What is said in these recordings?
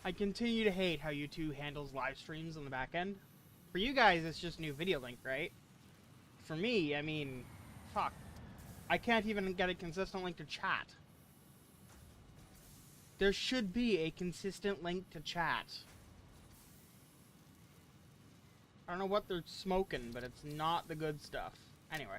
I continue to hate how YouTube handles live streams on the back end. For you guys, it's just new video link, right? For me, I mean, fuck. I can't even get a consistent link to chat. There should be a consistent link to chat. I don't know what they're smoking, but it's not the good stuff. Anyway.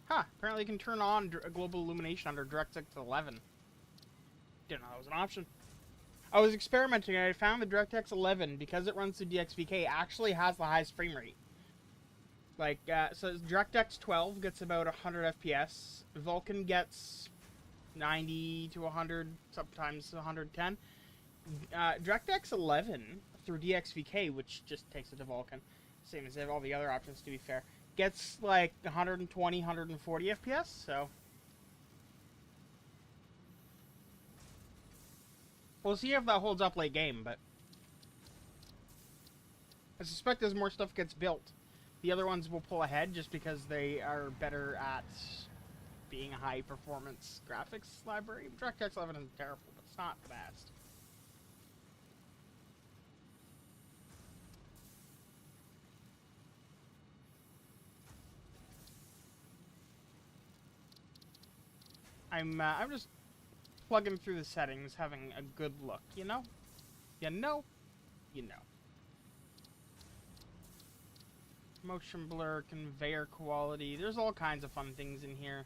Huh, apparently you can turn on global illumination under DirectX 11. Didn't know that was an option. I was experimenting and I found the DirectX 11, because it runs through DXVK, actually has the highest frame rate. Like, so DirectX 12 gets about 100 FPS. Vulkan gets 90 to 100, sometimes 110. DirectX 11 through DXVK, which just takes it to Vulkan, same as all the other options to be fair, gets like 120, 140 FPS, so we'll see if that holds up late game, but I suspect as more stuff gets built, the other ones will pull ahead just because they are better at being a high-performance graphics library. DirectX 11 isn't terrible, but it's not the best. I'm just plugging through the settings, having a good look, you know? You know? You know. Motion blur, conveyor quality, there's all kinds of fun things in here.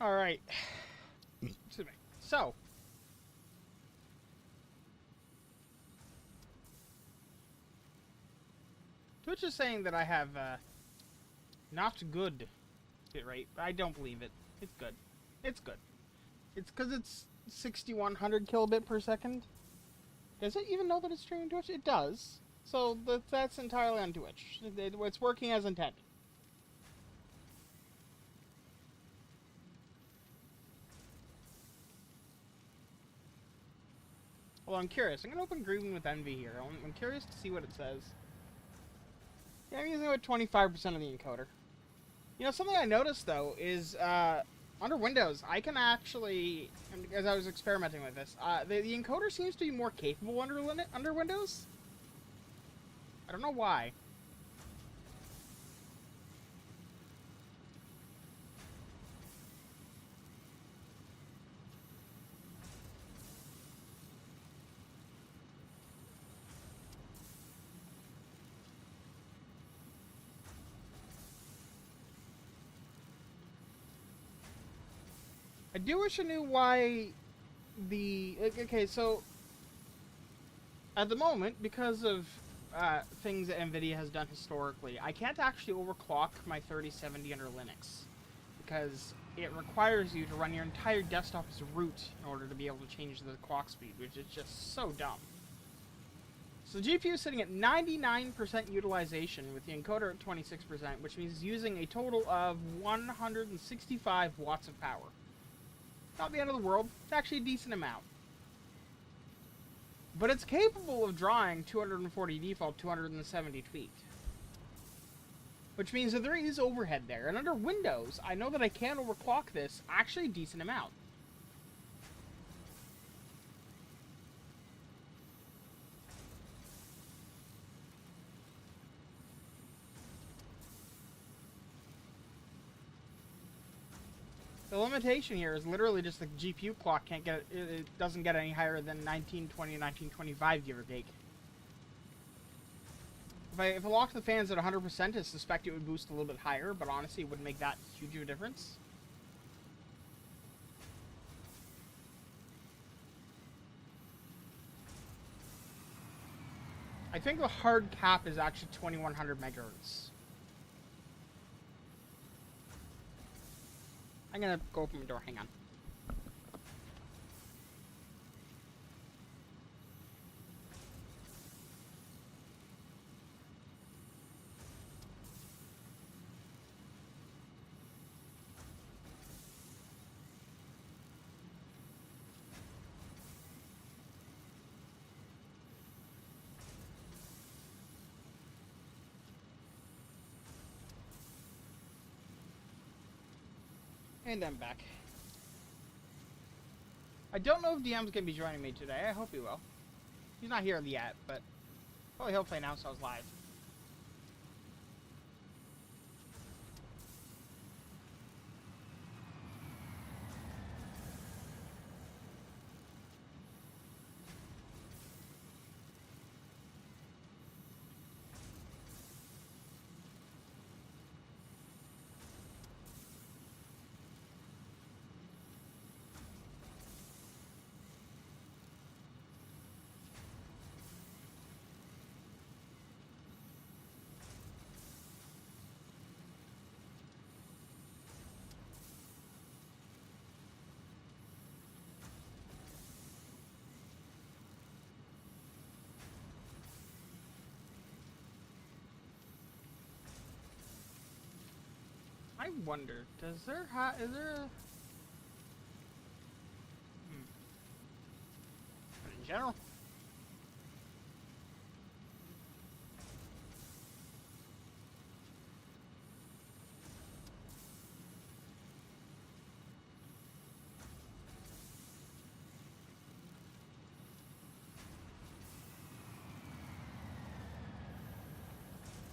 Alright. Excuse me. So. Twitch is saying that I have, not good bitrate. I don't believe it. It's good. It's good. It's because it's 6100 kilobit per second. Does it even know that it's streaming Twitch? It does. So that's entirely on Twitch. It's working as intended. Well, I'm curious. I'm going to open Grieving with Envy here. I'm curious to see what it says. Yeah, I'm using about 25% of the encoder. You know, something I noticed, though, is under Windows, I can actually, as I was experimenting with this, the encoder seems to be more capable under Windows. I don't know why. I do wish I knew why the... Okay, so... At the moment, because of things that NVIDIA has done historically, I can't actually overclock my 3070 under Linux. Because it requires you to run your entire desktop as root in order to be able to change the clock speed, which is just so dumb. So the GPU is sitting at 99% utilization with the encoder at 26%, which means using a total of 165 watts of power. Not the end of the world. It's actually a decent amount. But it's capable of drawing 240 default, 270 tweaked. Which means that there is overhead there. And under Windows, I know that I can overclock this actually a decent amount. The limitation here is literally just the GPU clock it doesn't get any higher than 1920, 1925, give or take. If I locked the fans at 100%, I suspect it would boost a little bit higher, but honestly, it wouldn't make that huge of a difference. I think the hard cap is actually 2100 megahertz. I'm gonna go open my door, hang on. And I'm back. I don't know if DM's gonna be joining me today. I hope he will. He's not here yet, but probably hopefully announce I was live. I wonder, is there a... But in general...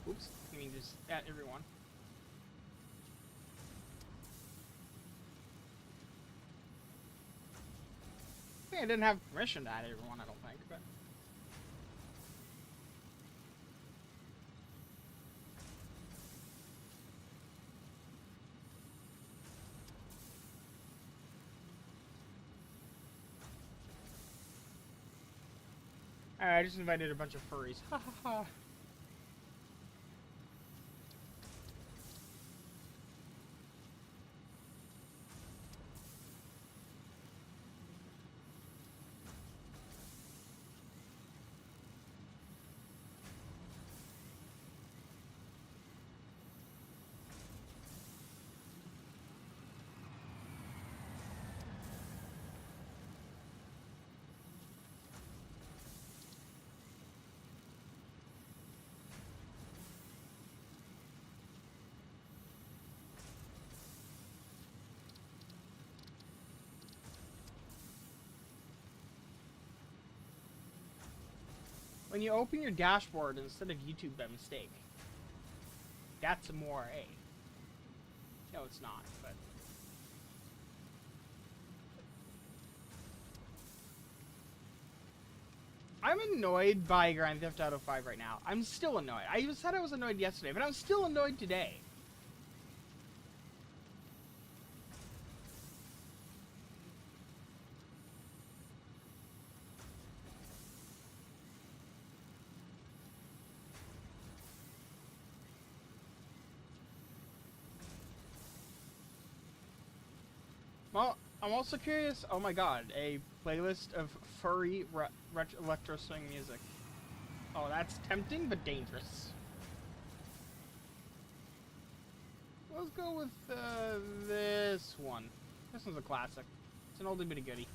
Oops, I mean just at everyone. I didn't have permission to add everyone, I don't think, but... Alright, I just invited a bunch of furries. Ha ha ha. When you open your dashboard instead of YouTube by mistake, that's a more A. No, it's not, but... I'm annoyed by Grand Theft Auto 5 right now. I'm still annoyed. I said I was annoyed yesterday, but I'm still annoyed today. Well, I'm also curious. Oh my god, a playlist of furry electro swing music. Oh, that's tempting but dangerous. Let's go with this one. This one's a classic. It's an oldie but a goodie.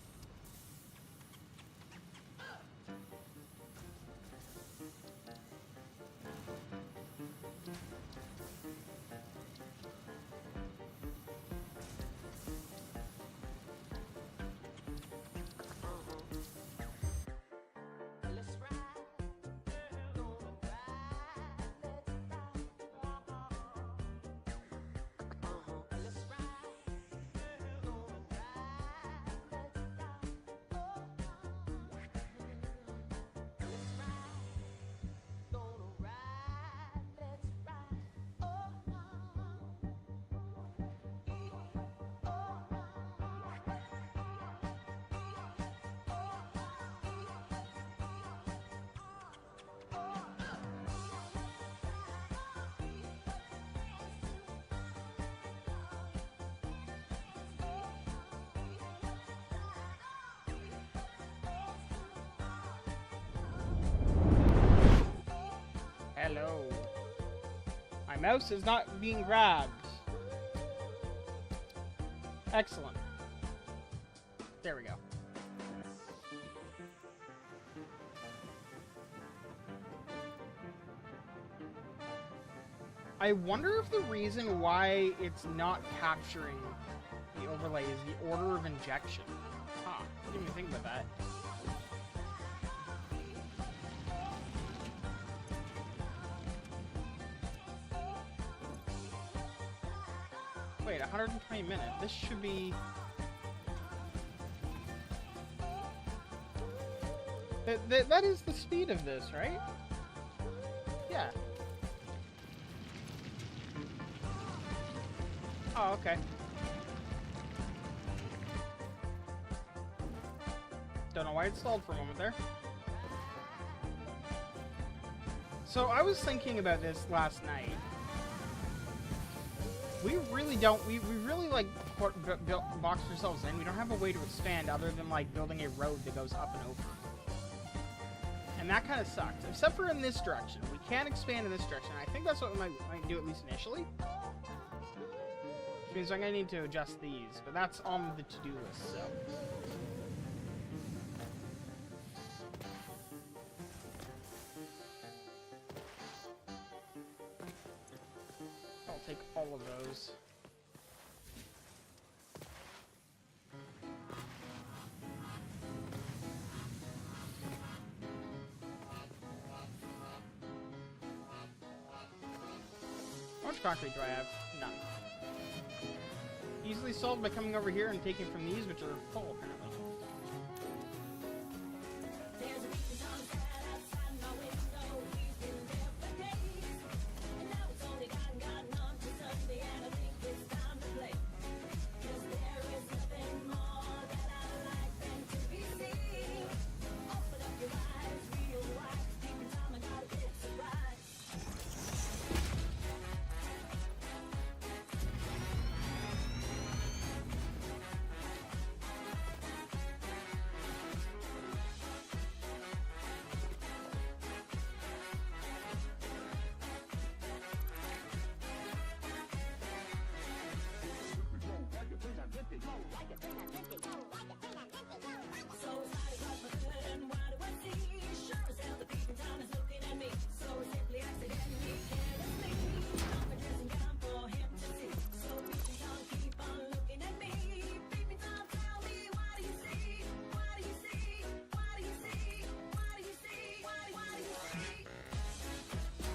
mouse is not being grabbed. Excellent. There we go. I wonder if the reason why it's not capturing the overlay is the order of injection. Huh, I didn't even think about that. Wait, 120 minutes. This should be... That is the speed of this, right? Yeah. Oh, okay. Don't know why it stalled for a moment there. So I was thinking about this last night. We really don't, we really like boxed ourselves in. We don't have a way to expand other than like building a road that goes up and over. And that kind of sucks. Except for in this direction. We can expand in this direction. I think that's what we might do at least initially. Which means I'm going to need to adjust these. But that's on the to-do list, so. I'll take all of those. How much concrete do I have? None. Easily solved by coming over here and taking from these, which are full, apparently.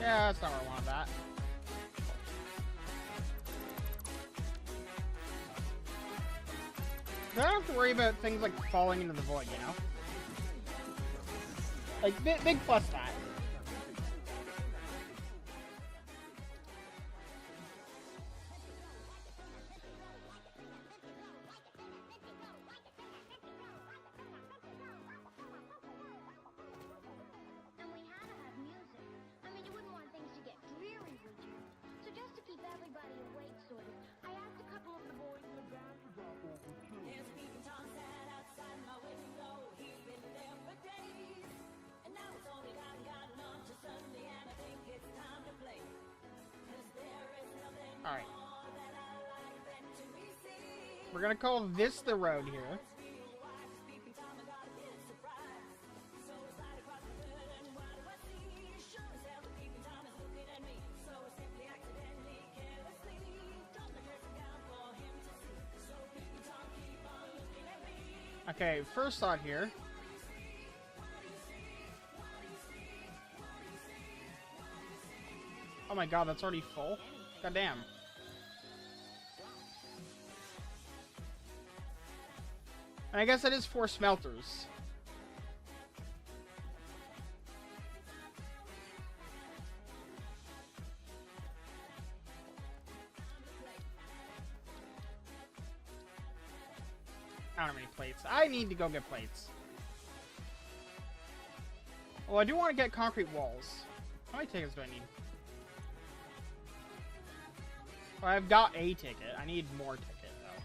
Yeah, that's not where I wanted that. I don't have to worry about things like falling into the void, you know? Like, big plus that. Alright. We're gonna call this the road here. Okay, first thought here. Oh my god, that's already full? God damn. And I guess that is 4 smelters. I don't have any plates. I need to go get plates. Well, I do want to get concrete walls. How many tickets do I need? Well, I've got a ticket. I need more ticket, though.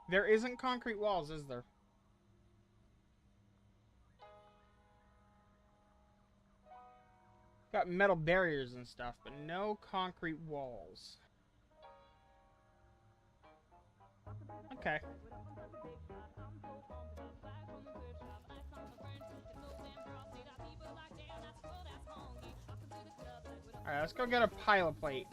There isn't concrete walls, is there? Got metal barriers and stuff, but no concrete walls. Okay. Alright, let's go get a pilot plate.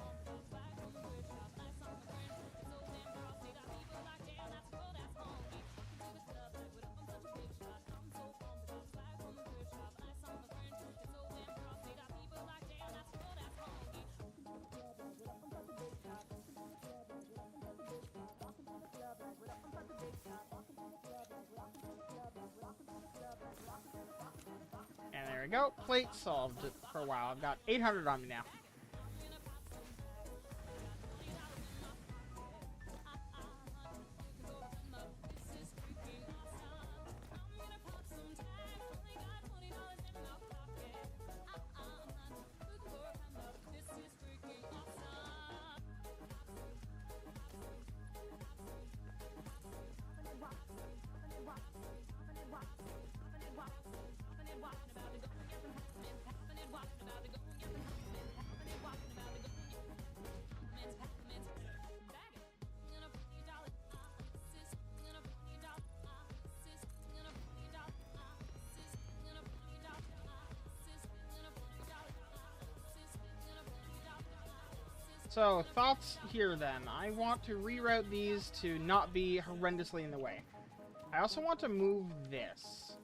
And there we go. Plate solved for a while. I've got 800 on me now. So, thoughts here then. I want to reroute these to not be horrendously in the way. I also want to move this.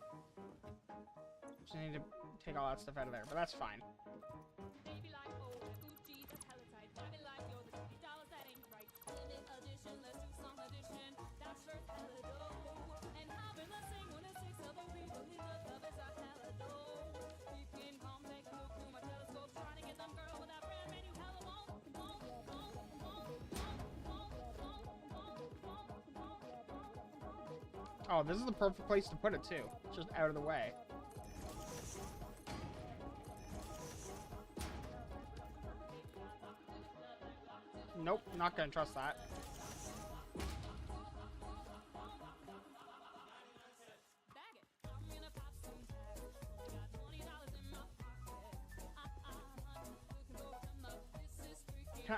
Just need to take all that stuff out of there, but that's fine. Oh, this is the perfect place to put it, too. Just out of the way. Nope, not gonna trust that.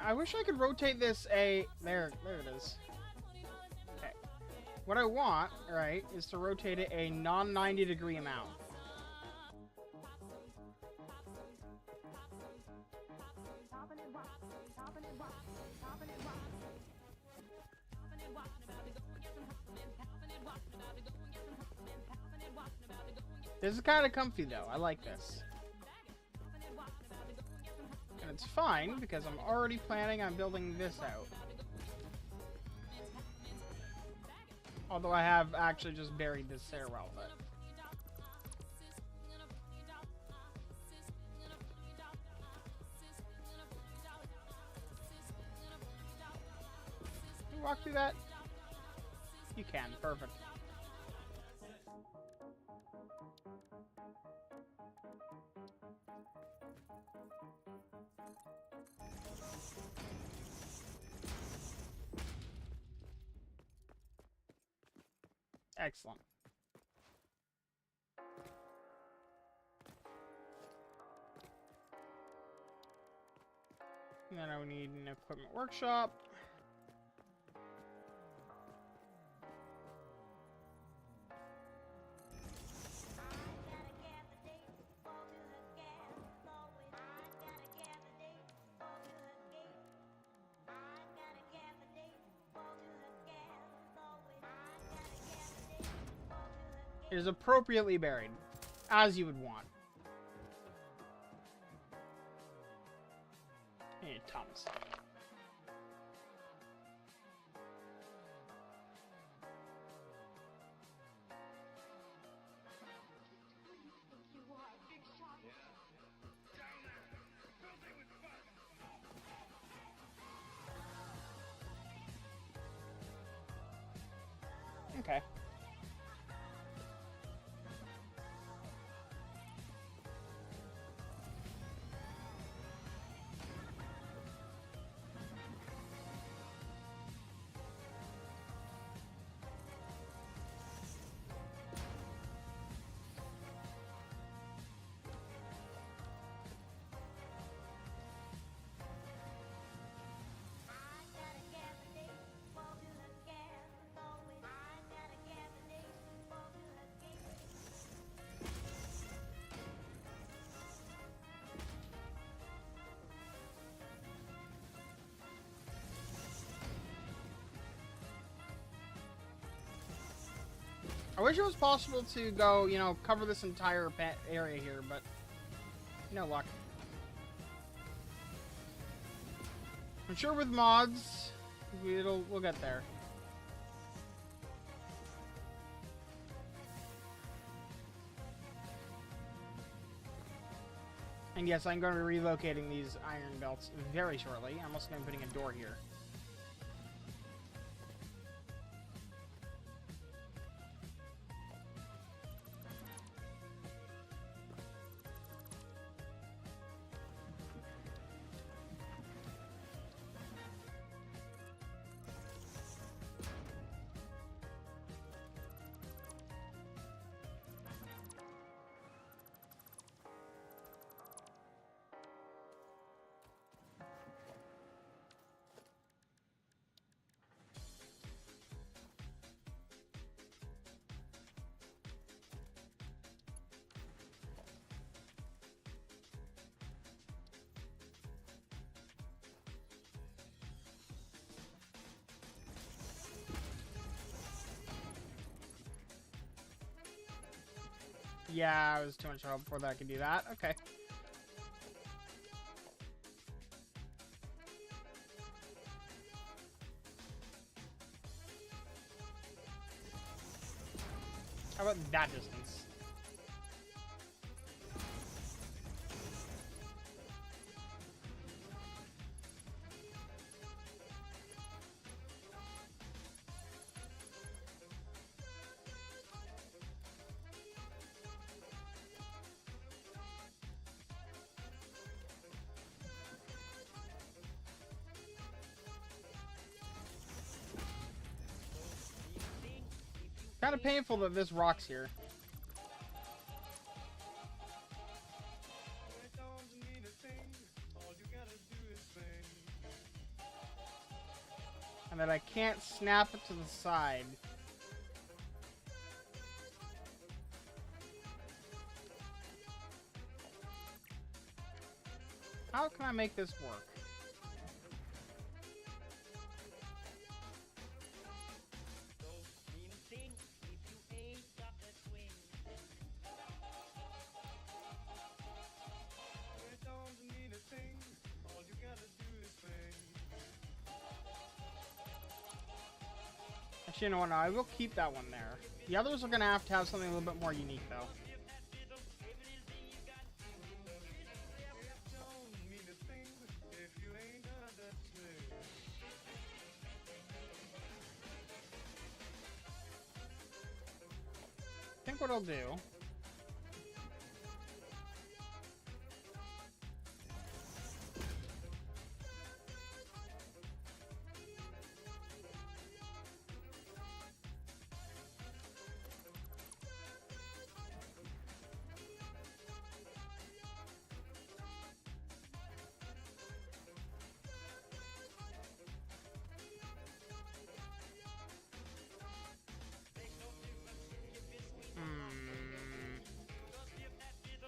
I wish I could rotate this there it is. Okay. What I want, right, is to rotate it a non-90 degree amount. This is kind of comfy though. I like this. And it's fine because I'm already planning on building this out. Although I have actually just buried this stairwell, but... Can you walk through that? You can. Perfect. Excellent. And then I would need an equipment workshop. It is appropriately buried, as you would want. Hey, Thomas. Okay. I wish it was possible to go, you know, cover this entire area here, but no luck. I'm sure with mods, we'll get there. And yes, I'm going to be relocating these iron belts very shortly. I'm also going to be putting a door here. Yeah, it was too much trouble before that I could do that. Okay. How about that distance? Kind of painful that this rock's here. And that I can't snap it to the side. How can I make this work? Actually, you know what? No, I will keep that one there. The others are going to have something a little bit more unique, though. I think what I'll do...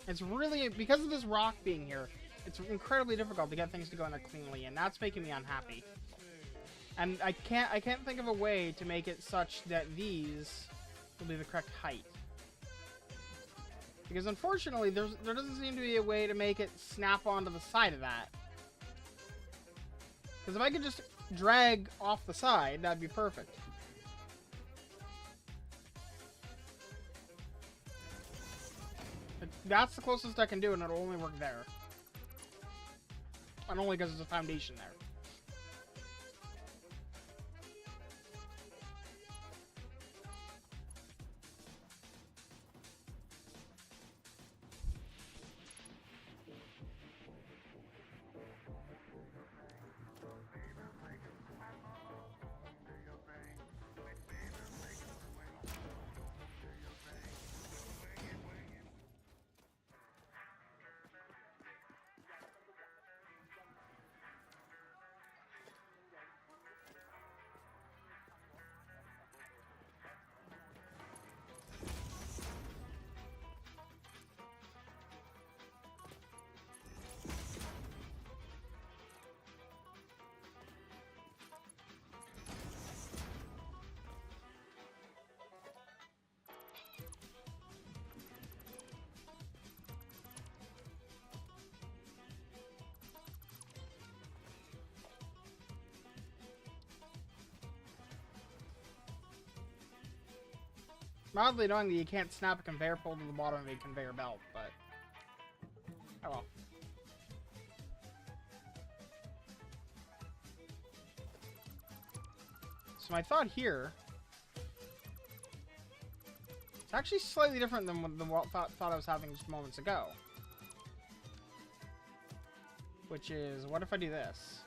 It's really, because of this rock being here, it's incredibly difficult to get things to go in there cleanly, and that's making me unhappy. And I can't think of a way to make it such that these will be the correct height. Because unfortunately, there doesn't seem to be a way to make it snap onto the side of that. Because if I could just drag off the side, that'd be perfect. That's the closest I can do, and it'll only work there. And only because there's a foundation there. Mildly annoying that you can't snap a conveyor pole to the bottom of a conveyor belt, but... oh well. So my thought here... it's actually slightly different than the thought I was having just moments ago. Which is, what if I do this?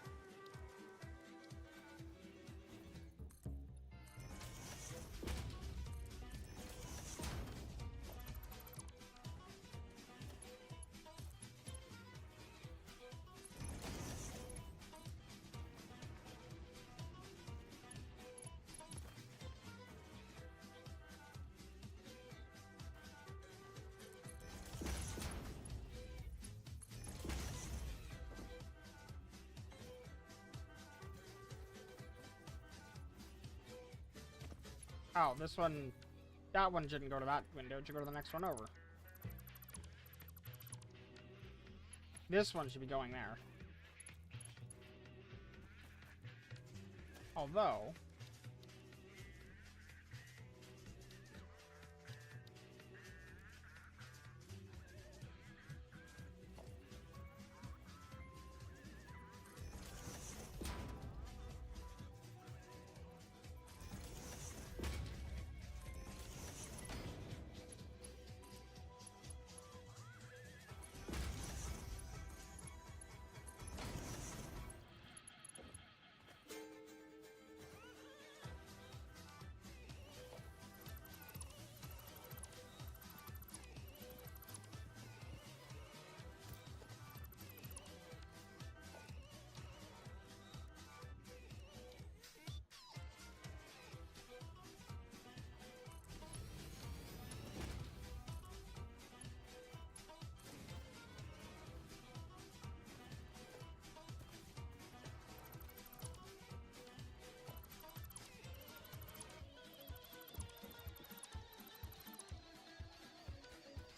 Oh, this one... that one shouldn't go to that window. It should go to the next one over. This one should be going there. Although...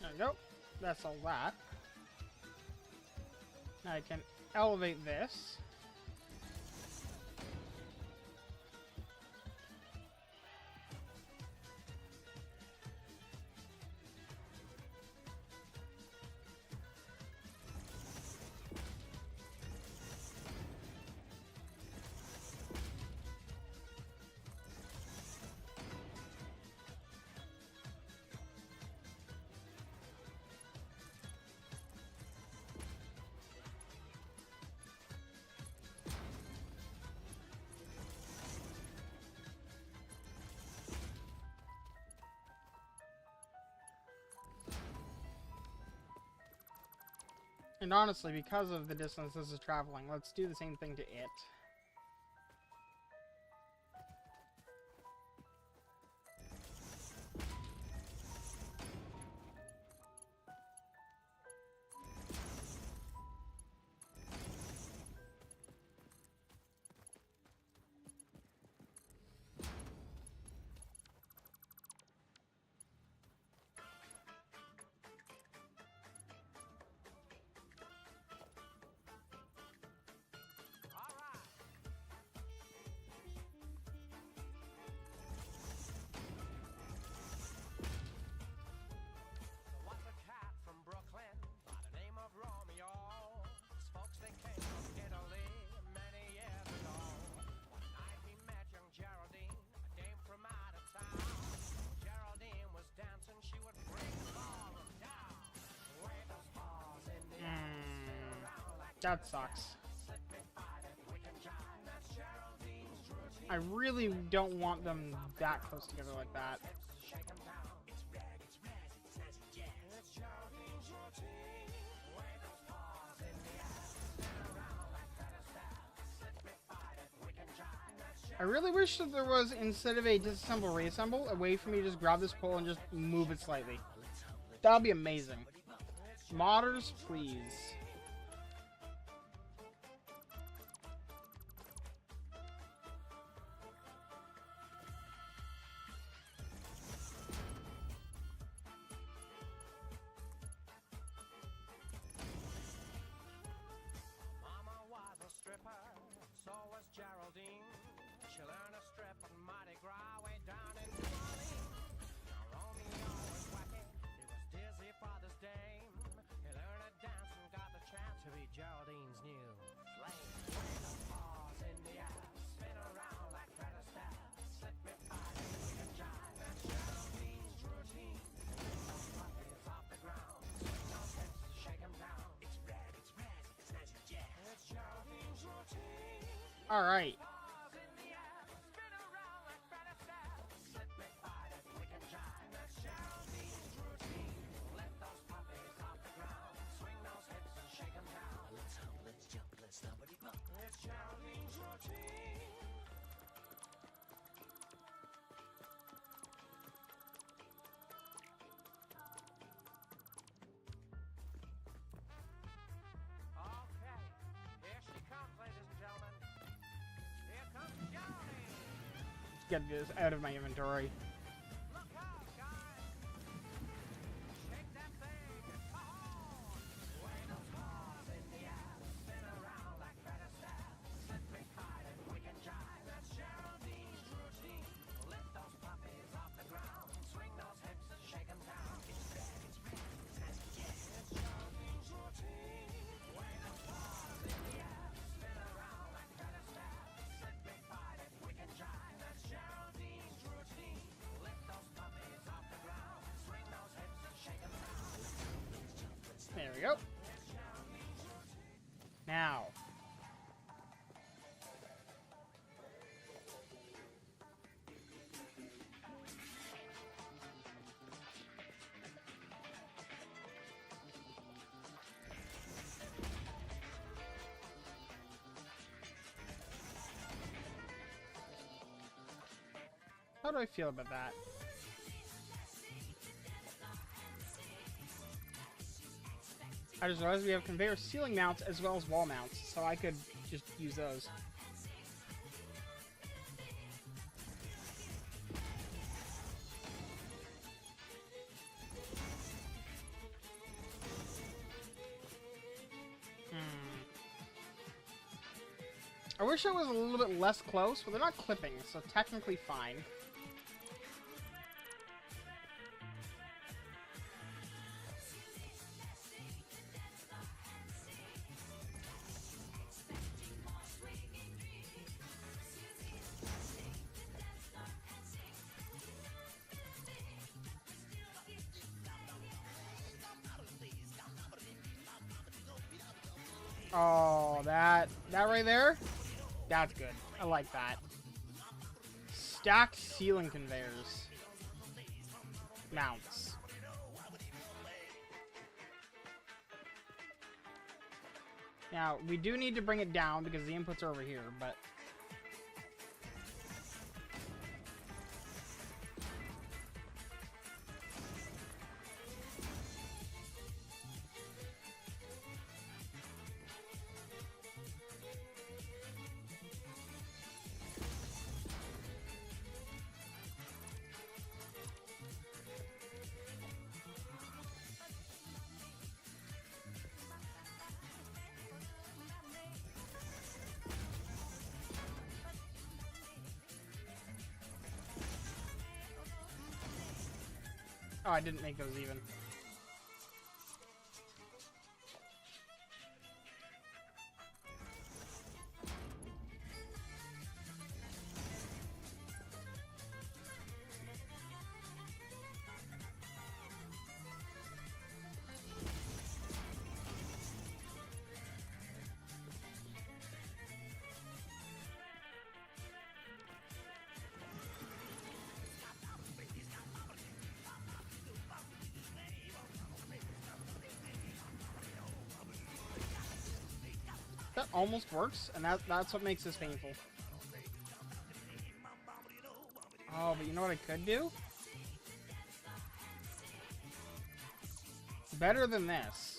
there we go. That's all that. Now I can elevate this. And honestly, because of the distance this is traveling, let's do the same thing to it. That sucks. I really don't want them that close together like that. I really wish that there was, instead of a disassemble reassemble, a way for me to just grab this pole and just move it slightly. That would be amazing. Modders, please. Alright. Get this out of my inventory. There we go. Now. How do I feel about that? I just realized we have conveyor ceiling mounts as well as wall mounts, so I could just use those. I wish I was a little bit less close, but they're not clipping, so technically fine. Oh, that right there? That's good. I like that. Stacked ceiling conveyors. Mounts. Now, we do need to bring it down because the inputs are over here, but... Oh, I didn't make those even. That almost works, and that's what makes this painful. Oh, but you know what I could do? Better than this.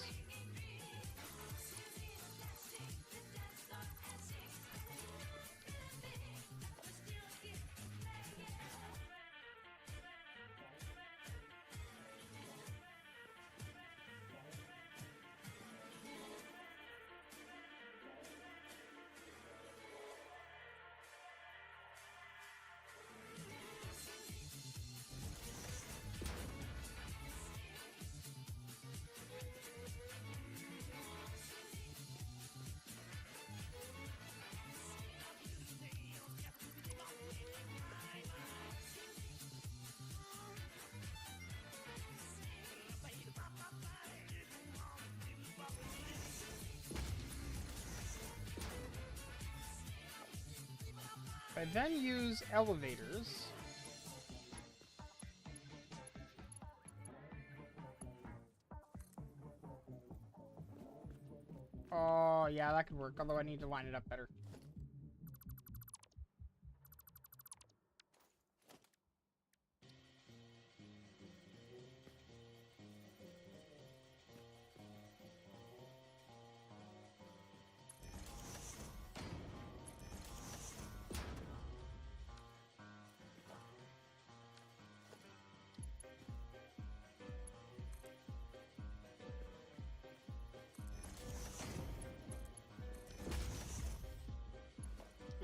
If I then use elevators... Oh, yeah, that could work, although I need to line it up better.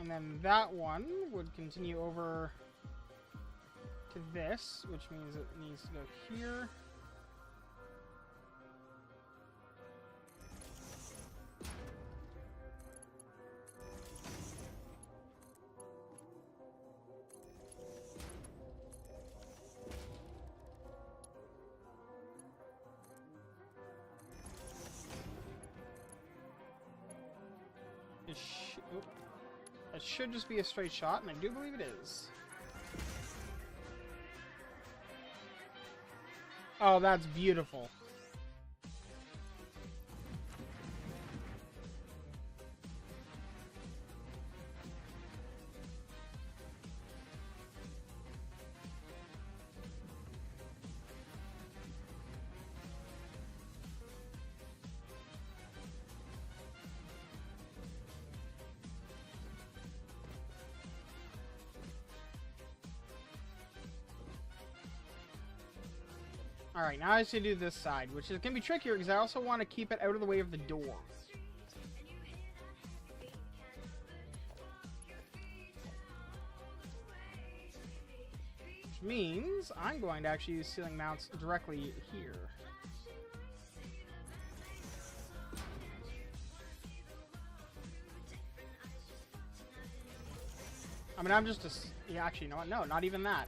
And then that one would continue over to this, which means it needs to go here. That should just be a straight shot, and I do believe it is. Oh, that's beautiful. Alright, now I have to do this side, which is going to be trickier because I also want to keep it out of the way of the door. Which means I'm going to actually use ceiling mounts directly here. I mean, I'm just a... Yeah, actually, you know what? No, not even that.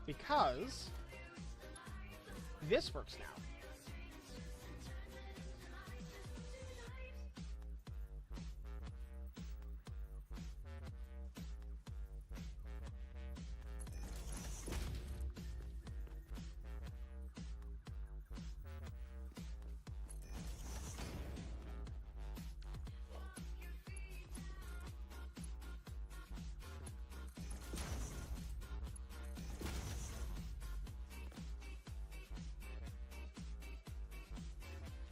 Because... this works now.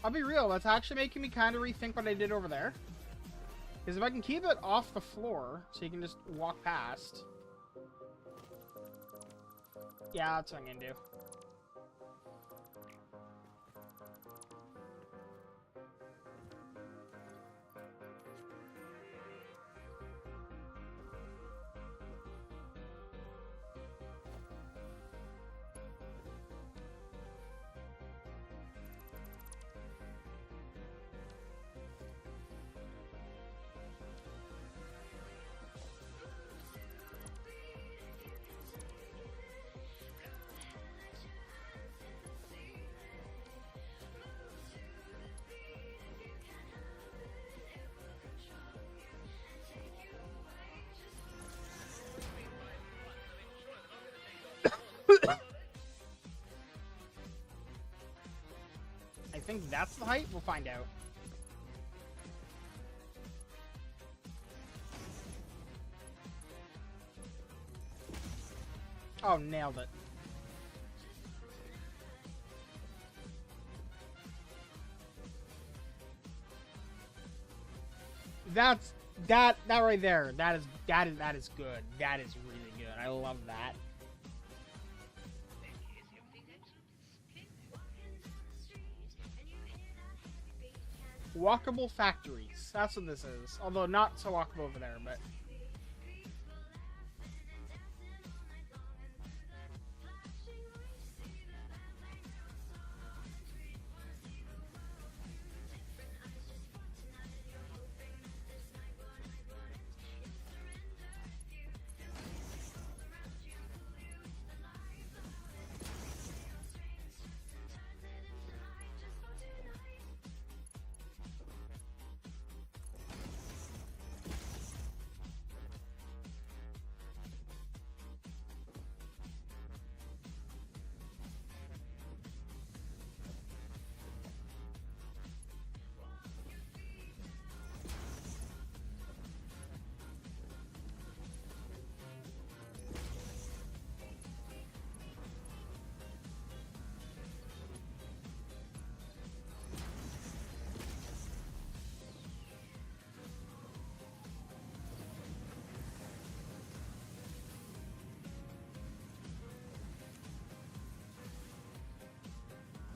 I'll be real, that's actually making me kind of rethink what I did over there. Because if I can keep it off the floor, so you can just walk past. Yeah, that's what I'm gonna do. I think that's the height. We'll find out. Oh, nailed it. That right there. That is good. That is really good. I love that. Walkable factories. That's what this is. Although not so walkable over there, but...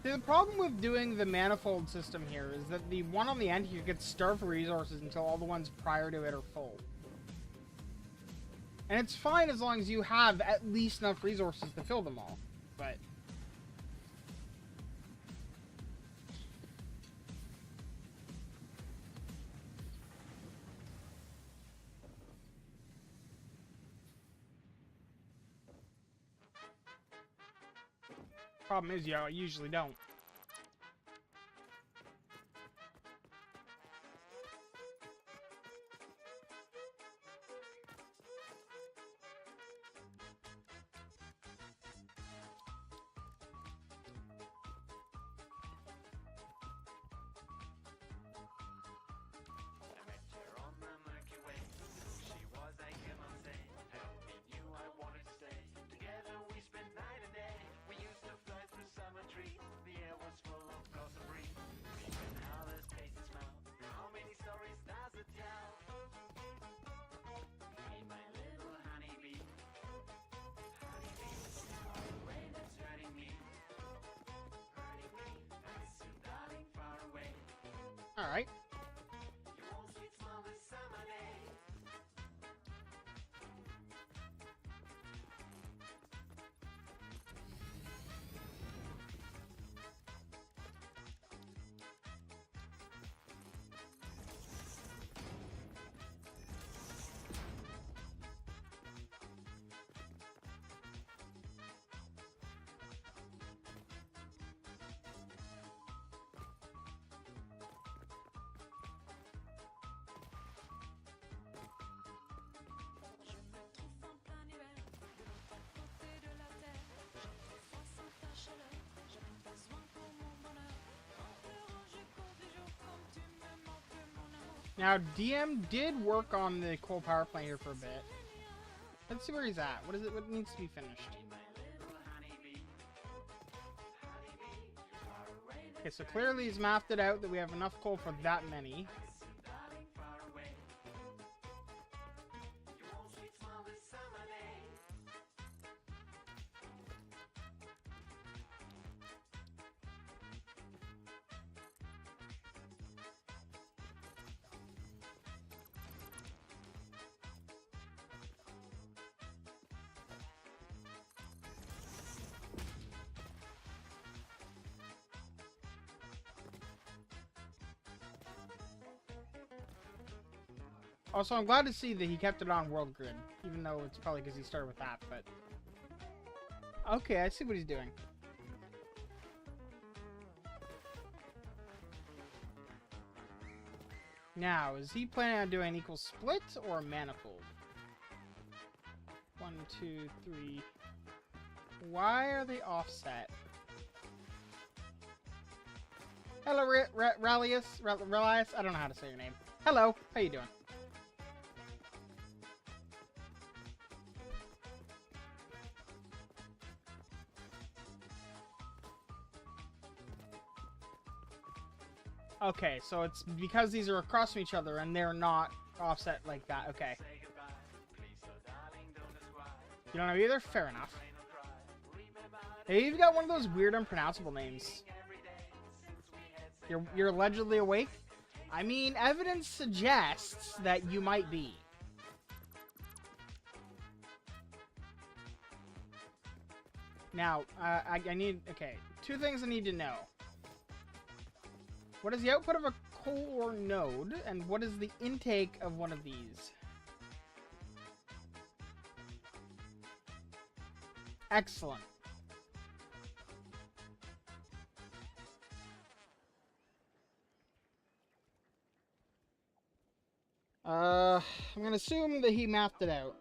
The problem with doing the manifold system here is that the one on the end here gets starved for resources until all the ones prior to it are full. And it's fine as long as you have at least enough resources to fill them all. But... problem is, I usually don't. Alright. Now, DM did work on the coal power plant here for a bit. Let's see where he's at. What is it? What needs to be finished? Okay, so clearly he's mapped it out that we have enough coal for that many. Also, I'm glad to see that he kept it on World Grid, even though it's probably because he started with that, but... Okay, I see what he's doing. Now, is he planning on doing an equal split or a manifold? 1, 2, 3... Why are they offset? Hello, Rallius? I don't know how to say your name. Hello, how you doing? Okay, so it's because these are across from each other and they're not offset like that. Okay. You don't know either? Fair enough. Hey, you've got one of those weird unpronounceable names. You're allegedly awake? I mean, evidence suggests that you might be. Now, I need... Okay, two things I need to know. What is the output of a coal ore node, and what is the intake of one of these? Excellent. I'm gonna assume that he mapped it out.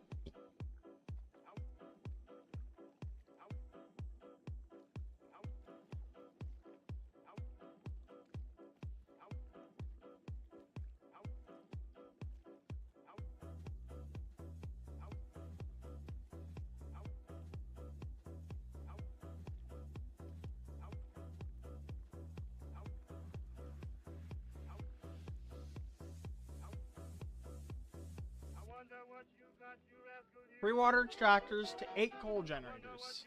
Three water extractors to 8 coal generators.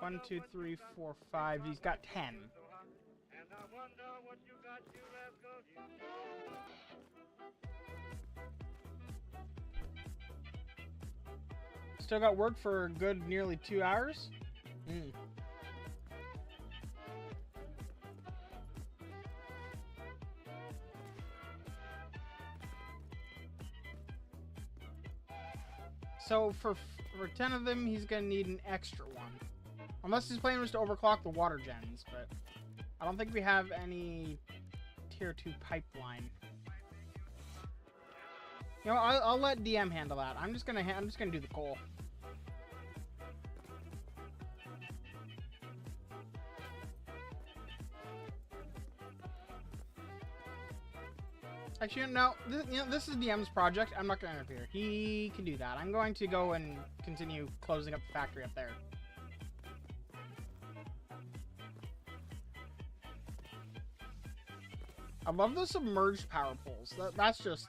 1, 2, 3, 4, 5. He's got 10. Still got work for a good nearly 2 hours. So for 10 of them, he's gonna need an extra one. Unless his plan was to overclock the water gens, but I don't think we have any tier 2 pipeline. You know, I'll let DM handle that. I'm just gonna do the coal. Actually, no. This is DM's project. I'm not gonna interfere. He can do that. I'm going to go and continue closing up the factory up there. I love the submerged power poles. That's just...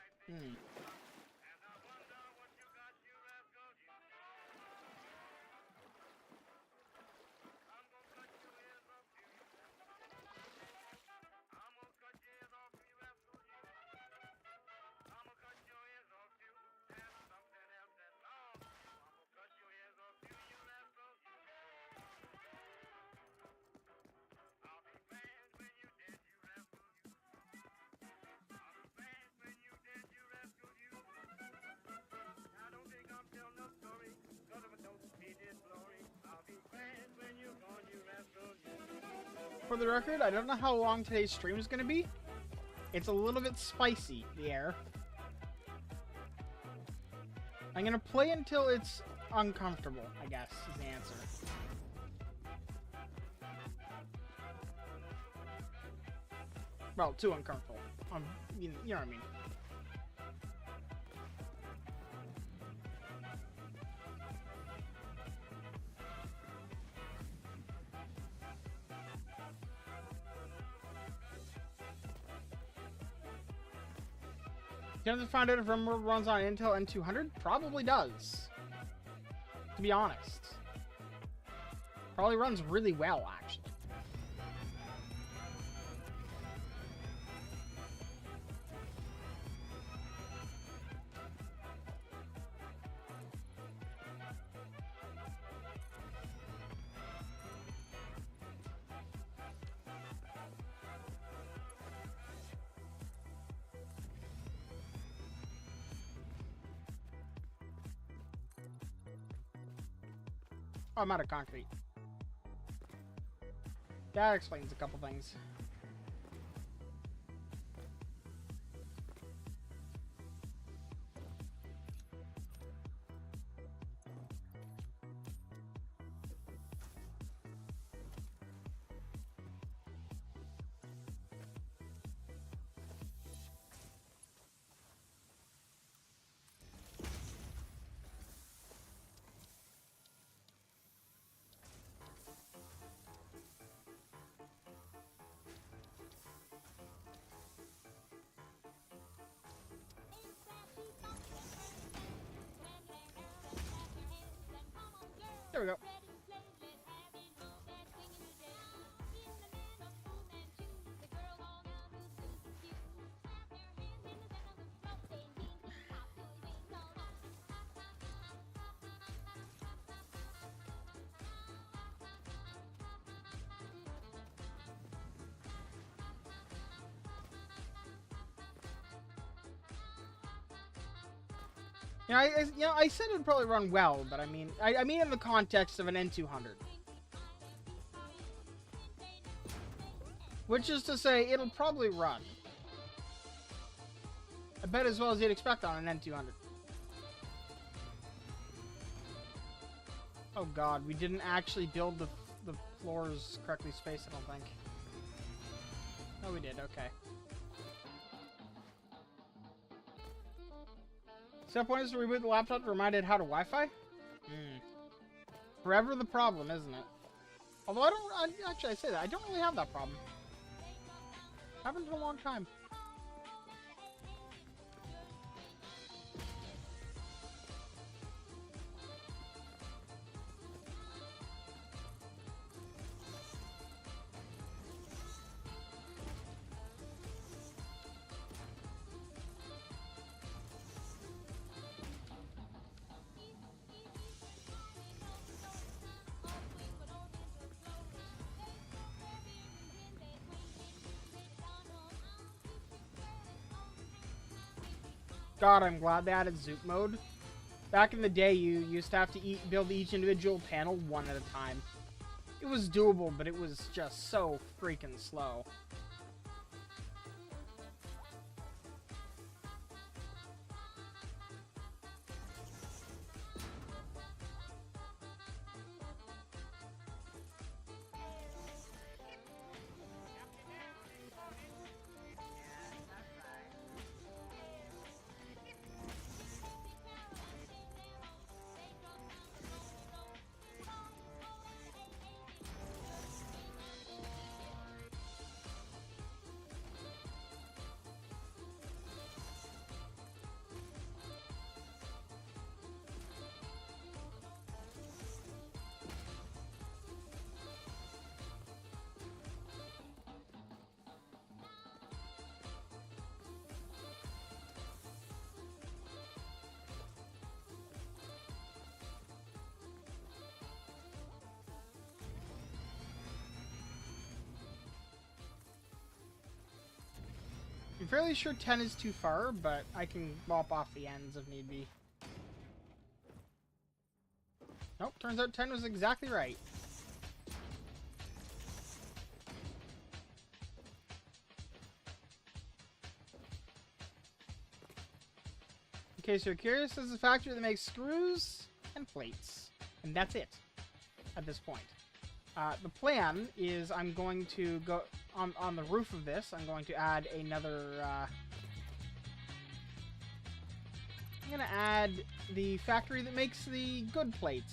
For the record, I don't know how long today's stream is going to be. It's a little bit spicy, the air. I'm going to play until it's uncomfortable, I guess, is the answer. Well, too uncomfortable. You know what I mean. You haven't found out if RimWorld runs on Intel N200? Probably does. To be honest. Probably runs really well, actually. Oh, I'm out of concrete. That explains a couple things. There we go. I said it'd probably run well, but I mean in the context of an N200. Which is to say, it'll probably run. I bet as well as you'd expect on an N200. Oh god, we didn't actually build the floors correctly spaced, I don't think. Oh, we did, okay. Step 1 is to reboot the laptop to remind it how to Wi-Fi? Forever the problem, isn't it? Although I say that, I don't really have that problem. Happened in a long time. God, I'm glad they added Zoop mode. Back in the day, you used to have to build each individual panel one at a time. It was doable, but it was just so freaking slow. I'm fairly sure 10 is too far, but I can lop off the ends if need be. Nope, turns out 10 was exactly right. In case you're curious, this is a factory that makes screws and plates. And that's it at this point. The plan is I'm going to go on the roof of this. I'm going to add another. I'm going to add the factory that makes the good plates.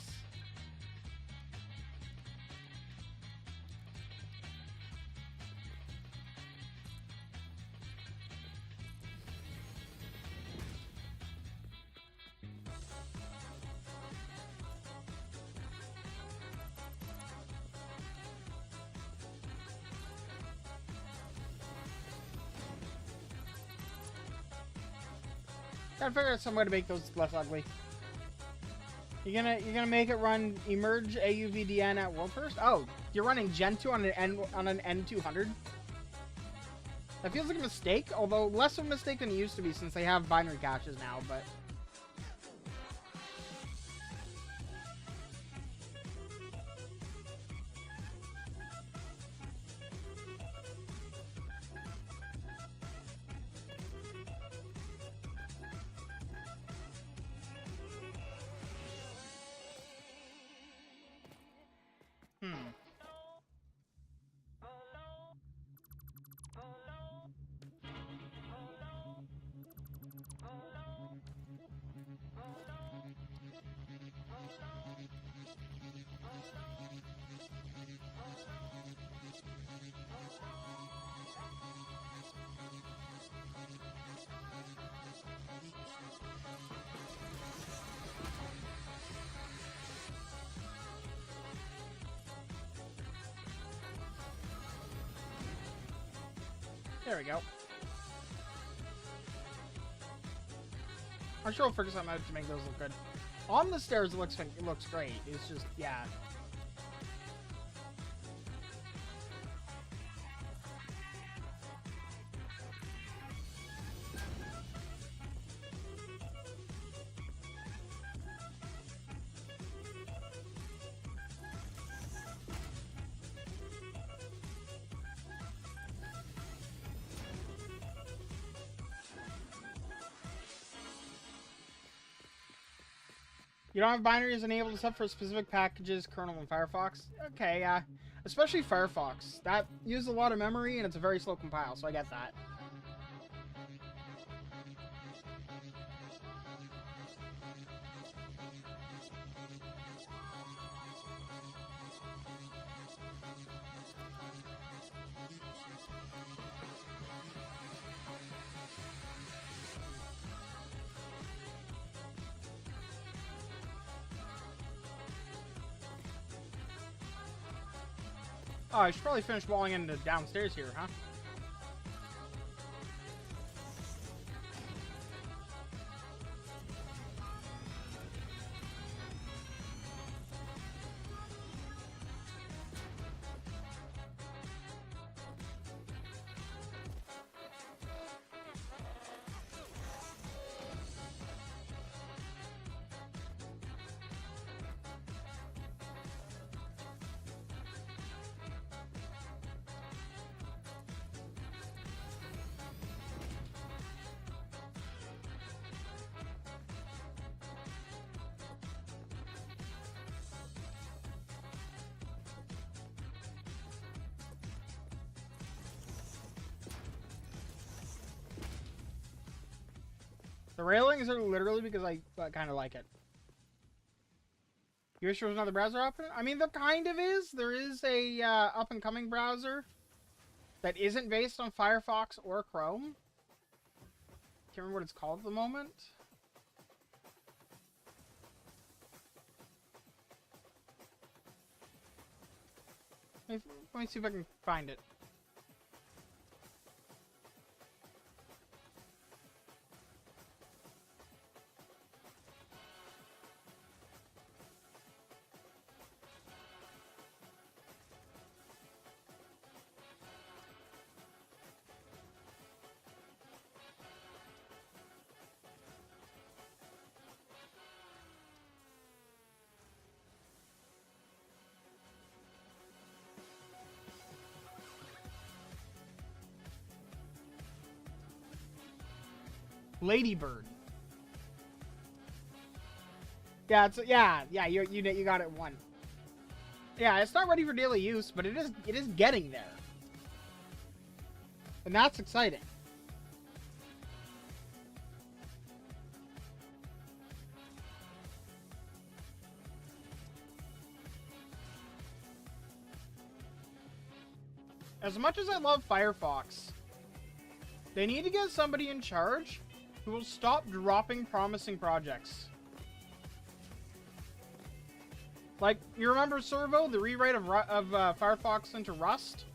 Gotta figure out some way to make those less ugly. You're gonna make it run emerge AUVDN at world first? Oh, you're running Gen 2 on an N200? That feels like a mistake, although less of a mistake than it used to be since they have binary caches now, but there we go. I'm sure we'll figure something out to make those look good. On the stairs, it looks great. It's just, yeah. You don't have binaries enabled except for specific packages, kernel, and Firefox? Okay, yeah. Especially Firefox. That uses a lot of memory, and it's a very slow compile, so I get that. Oh, I should probably finish walling into downstairs here, huh? The railings are literally because I kind of like it. You wish there was another browser option? I mean, there kind of is. There is a up-and-coming browser that isn't based on Firefox or Chrome. Can't remember what it's called at the moment. Let me see if I can find it. Ladybird. Yeah, you got it one. Yeah, it's not ready for daily use, but it is getting there. And that's exciting. As much as I love Firefox, they need to get somebody in charge who will stop dropping promising projects. Like, you remember Servo, the rewrite of Firefox into Rust?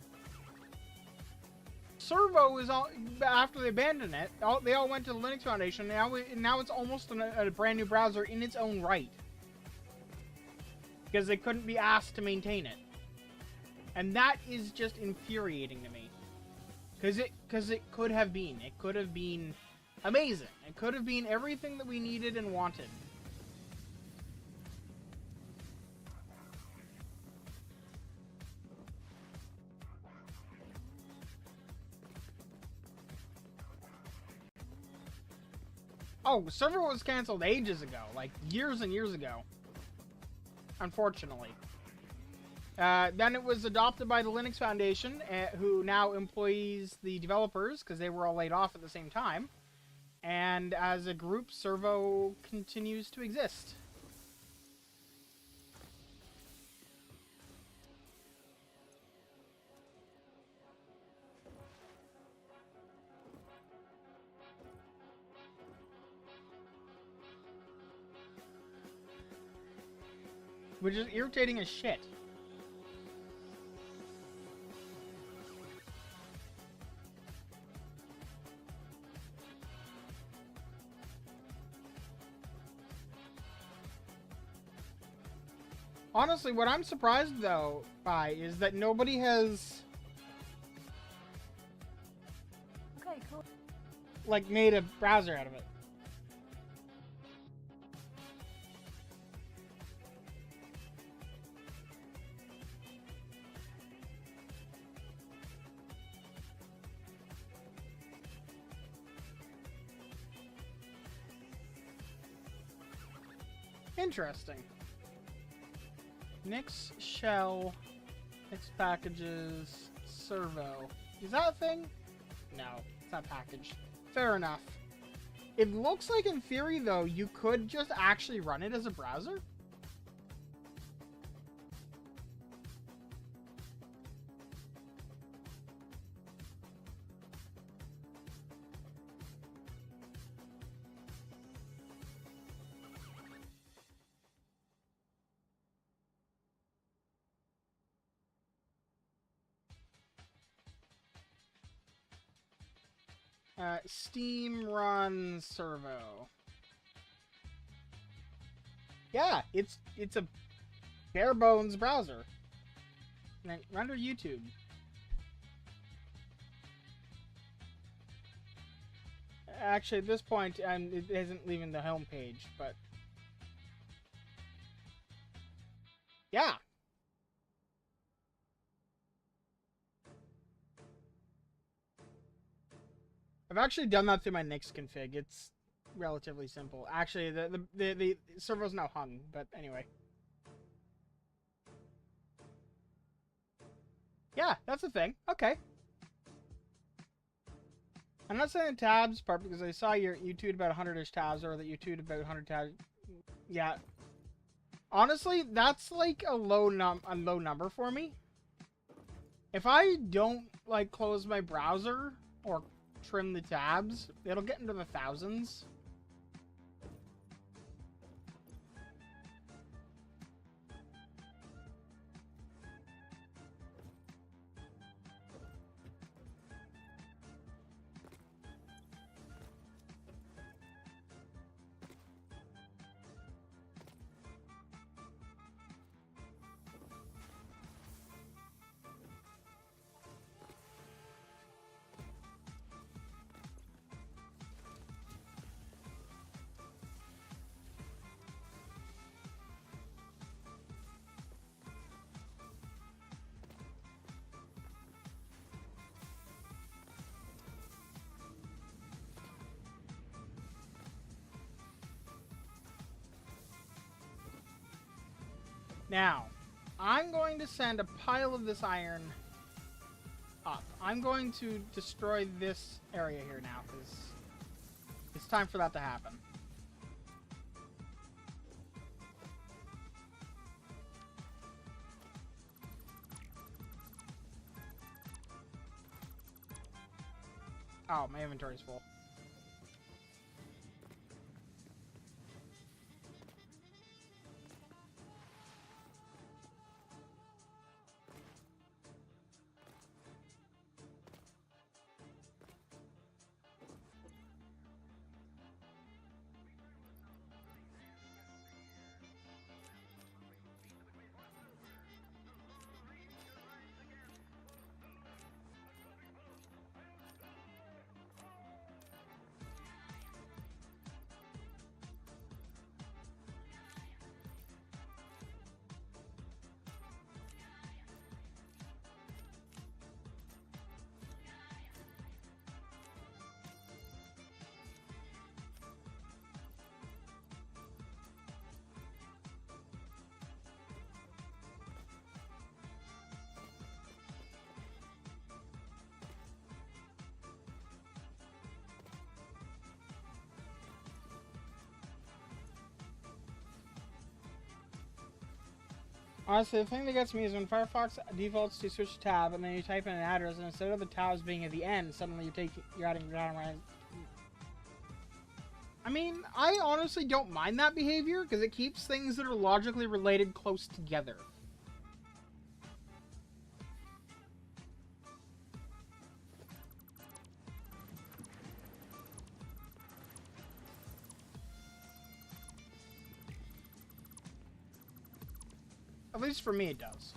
Servo is all, after they abandoned it, they all went to the Linux Foundation. Now it's almost a brand new browser in its own right. Because they couldn't be asked to maintain it. And that is just infuriating to me. Because it could have been. It could have been amazing. It could have been everything that we needed and wanted. Oh, Server was canceled ages ago. Like, years and years ago. Unfortunately. Then it was adopted by the Linux Foundation, who now employs the developers, because they were all laid off at the same time. And as a group, Servo continues to exist. Which is irritating as shit. Honestly, what I'm surprised, though, by is that nobody has... Okay, cool. Like, made a browser out of it. Interesting. Nix shell, Nix packages, servo. Is that a thing? No, it's not packaged. Fair enough. It looks like in theory, though, you could just actually run it as a browser. Steam run servo. Yeah, it's a bare bones browser. Run to YouTube. Actually, at this point, it isn't leaving the home page, but yeah. I've actually done that through my Nix config. It's relatively simple. Actually, the servo's now hung, but anyway. Yeah, that's the thing. Okay. I'm not saying tabs part because I saw you tweet about 100-ish tabs, or that you tweet about 100 tabs. Yeah. Honestly, that's like a low number for me. If I don't like close my browser or trim the tabs, it'll get into the thousands. Now, I'm going to send a pile of this iron up. I'm going to destroy this area here now, because it's time for that to happen. Oh, my inventory's full. Honestly, the thing that gets me is when Firefox defaults to switch tab, and then you type in an address, and instead of the tabs being at the end, suddenly you're adding randomized. I mean, I honestly don't mind that behavior, because it keeps things that are logically related close together. At least for me, it does.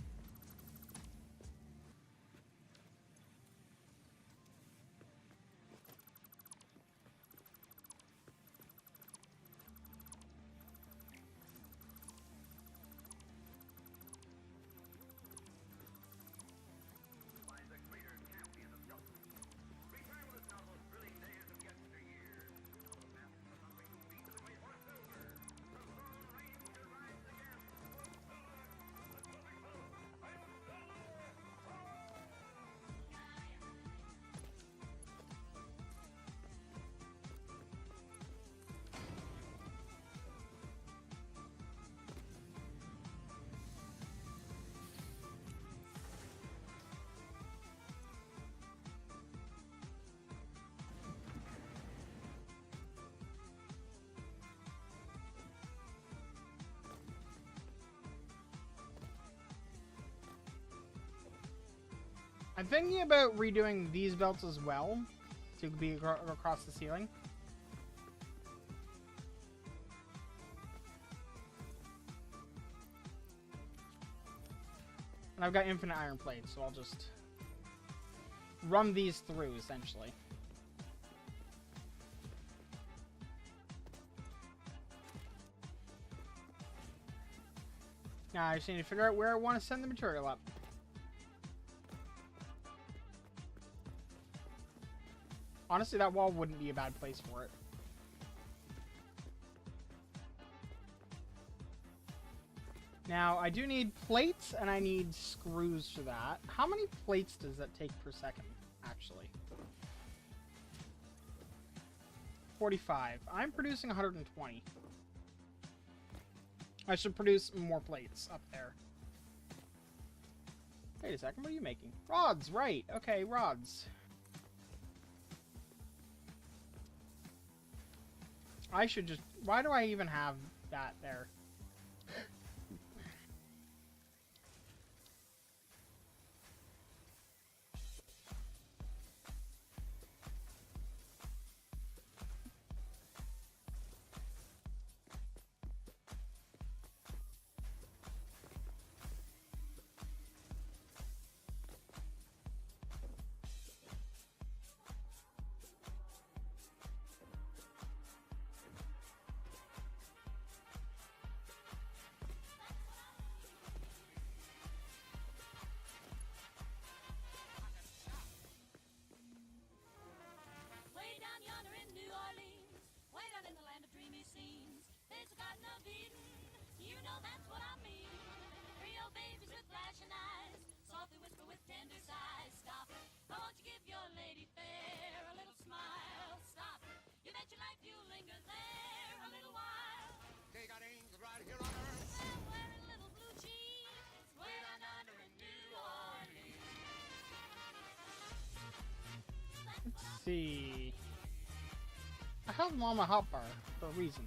I'm thinking about redoing these belts as well, to be across the ceiling. And I've got infinite iron plates, so I'll just run these through, essentially. Now I just need to figure out where I want to send the material up. Honestly, that wall wouldn't be a bad place for it. Now, I do need plates, and I need screws for that. How many plates does that take per second, actually? 45. I'm producing 120. I should produce more plates up there. Wait a second, what are you making? Rods, right. Okay, rods. I should just... Why do I even have that there? Let's see. I have them on my hotbar for a reason.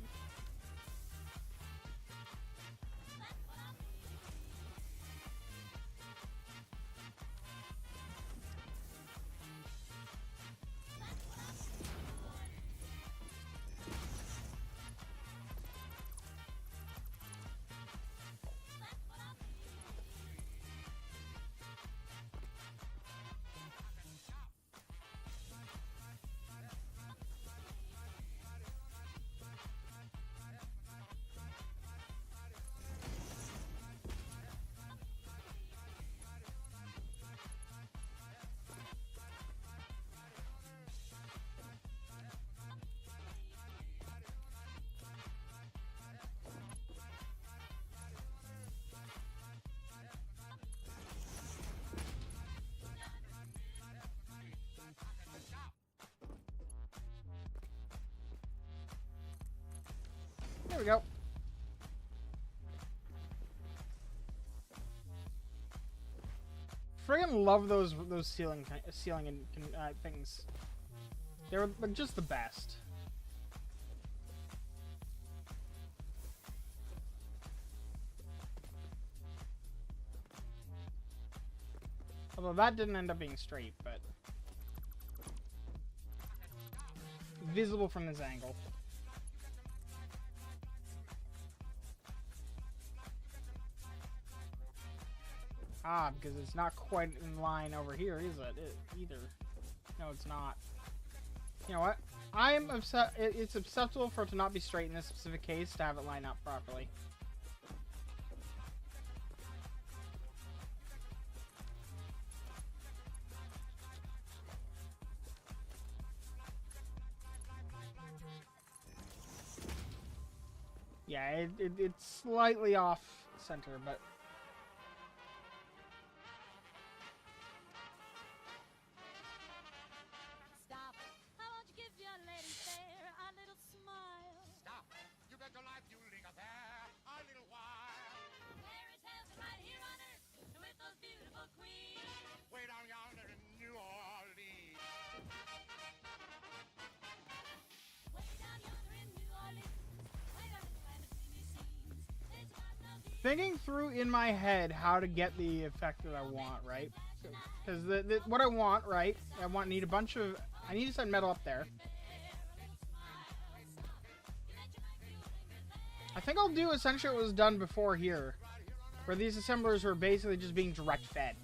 There we go. Friggin' love those ceiling and things. They're just the best. Although that didn't end up being straight, but visible from this angle. Ah, because it's not quite in line over here, is it? Either. No, it's not. You know what? I'm upset. It's acceptable for it to not be straight in this specific case to have it line up properly. Yeah, it's slightly off center, but... Thinking through in my head how to get the effect that I want, right? Because what I want, right? I need a bunch of... I need to set metal up there. I think I'll do essentially what was done before here, where these assemblers were basically just being direct fed.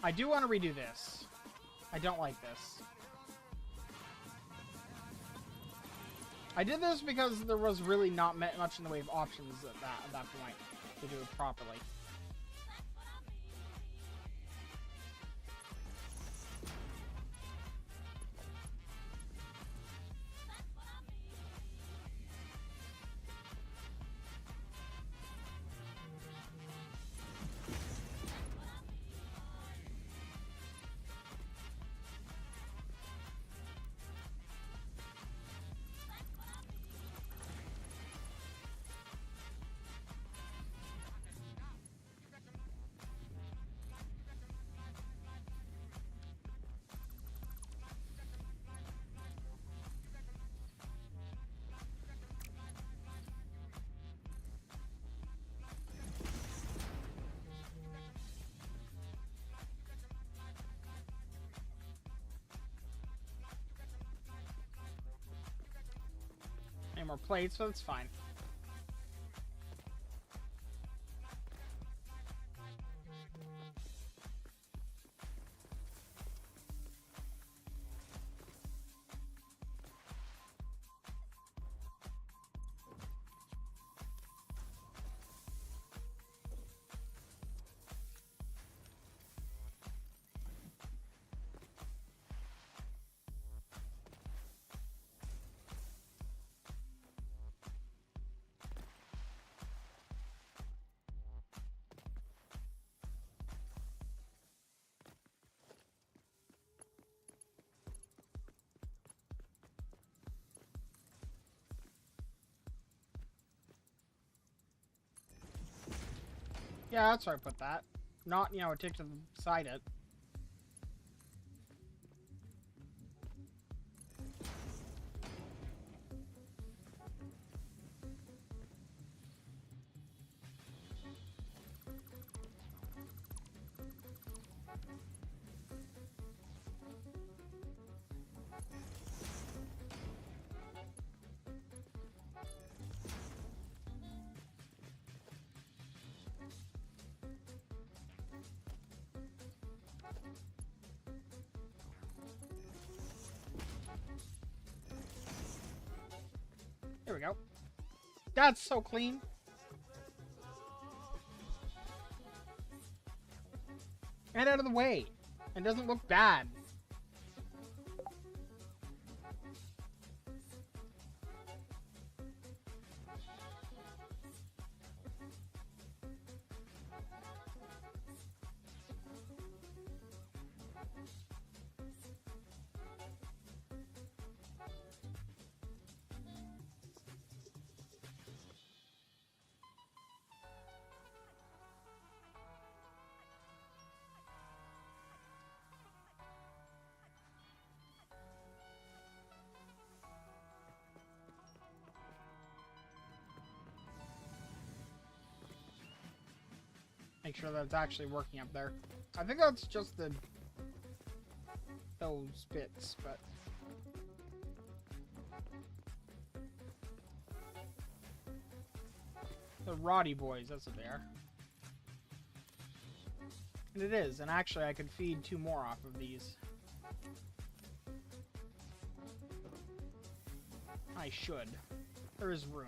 I do want to redo this. I don't like this. I did this because there was really not much in the way of options at that point. to do it properly. Any more plates, so that's fine. Yeah, that's where I put that. Not, you know, take to the side it. There we go. That's so clean. And out of the way. It doesn't look bad. Make sure that it's actually working up there. I think that's just those bits, but the Roddy boys, that's what they are. And it is, and actually I could feed 2 more off of these. I should. There is room.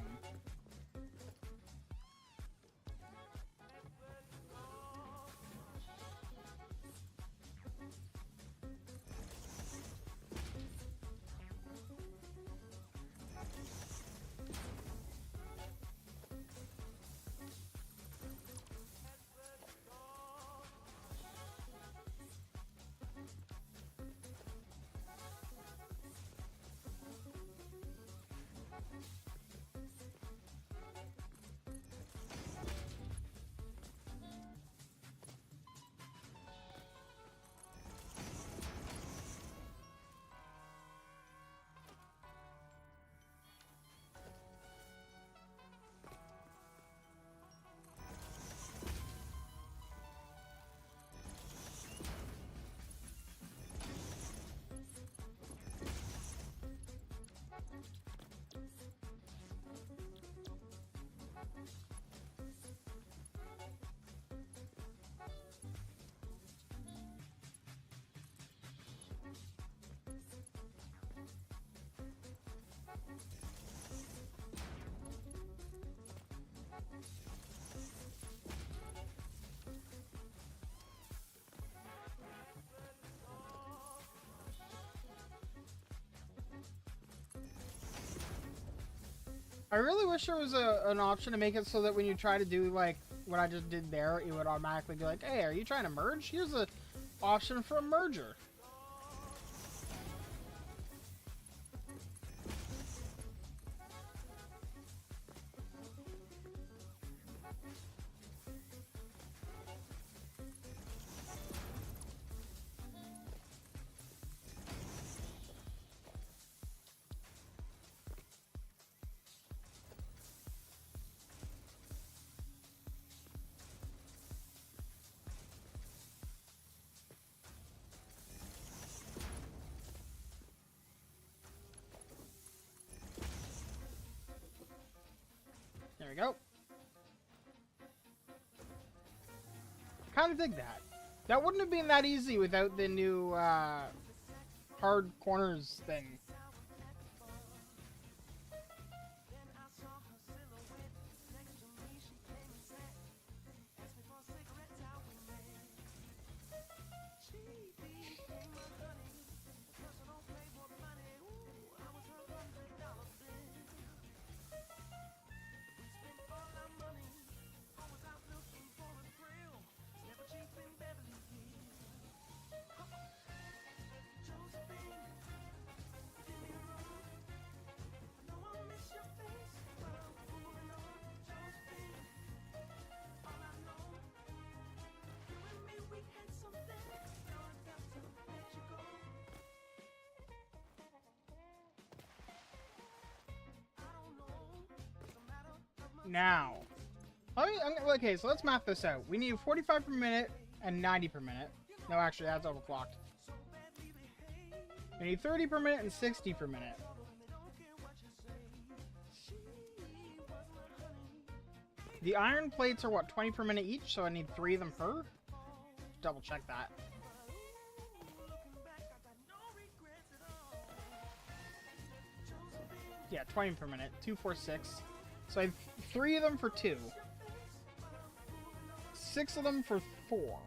I really wish there was an option to make it so that when you try to do like what I just did there, it would automatically be like, hey, are you trying to merge? Here's a option for a merger. There we go. Kind of dig that. That wouldn't have been that easy without the new hard corners thing. Now, okay, so let's map this out. We need 45 per minute and 90 per minute. No, actually, that's overclocked. We need 30 per minute and 60 per minute. The iron plates are, what, 20 per minute each, so I need 3 of them per? Double check that. Yeah, 20 per minute. 2, 4, 6. So I have 3 of them for 2. 6 of them for 4.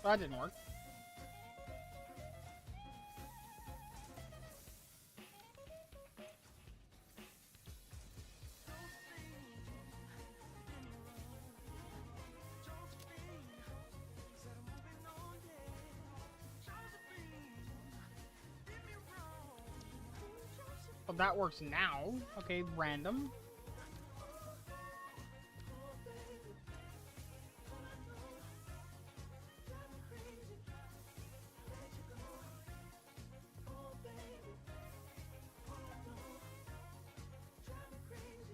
That didn't work. Well, that works now. Okay, random.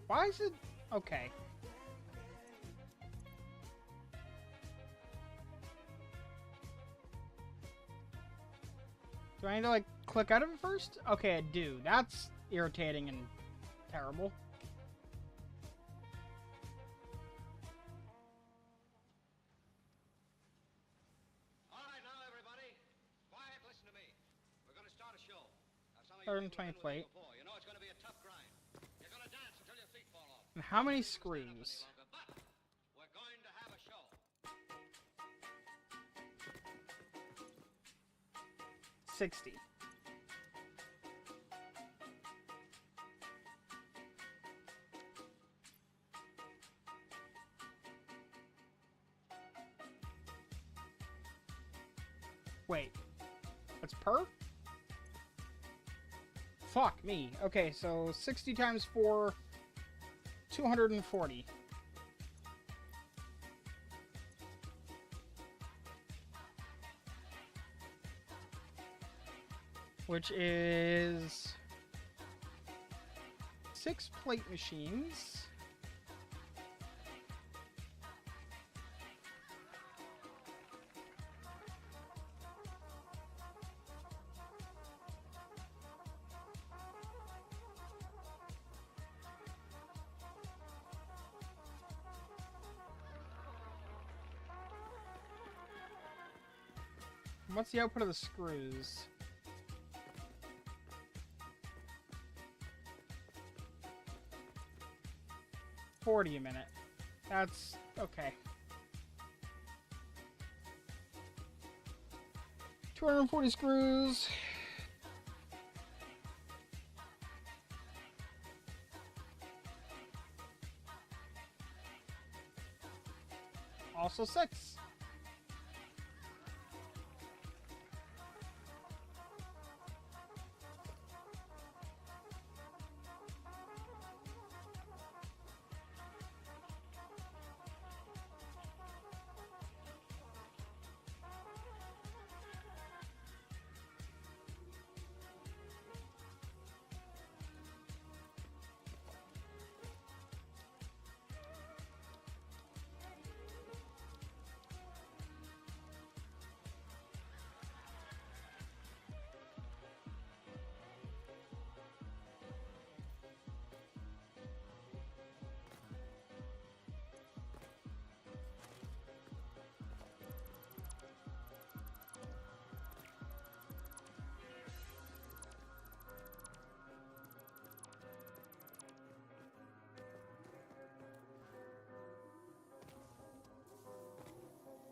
Why is it... Okay. Do I need to, like, click out of it first? Okay, I do. That's irritating and terrible. All right, now, everybody. Quiet, listen to me. We're going to start a show. Now, some of 120 plate. you know it's going to be a tough grind. You're going to dance until your feet fall off. And how many screws? But we're going to have a show. 60. Wait. That's per? Fuck me. Okay, so 60 times 4, 240. Which is 6 plate machines. What's the output of the screws? $40 a minute. That's okay. 240 screws. Also 6.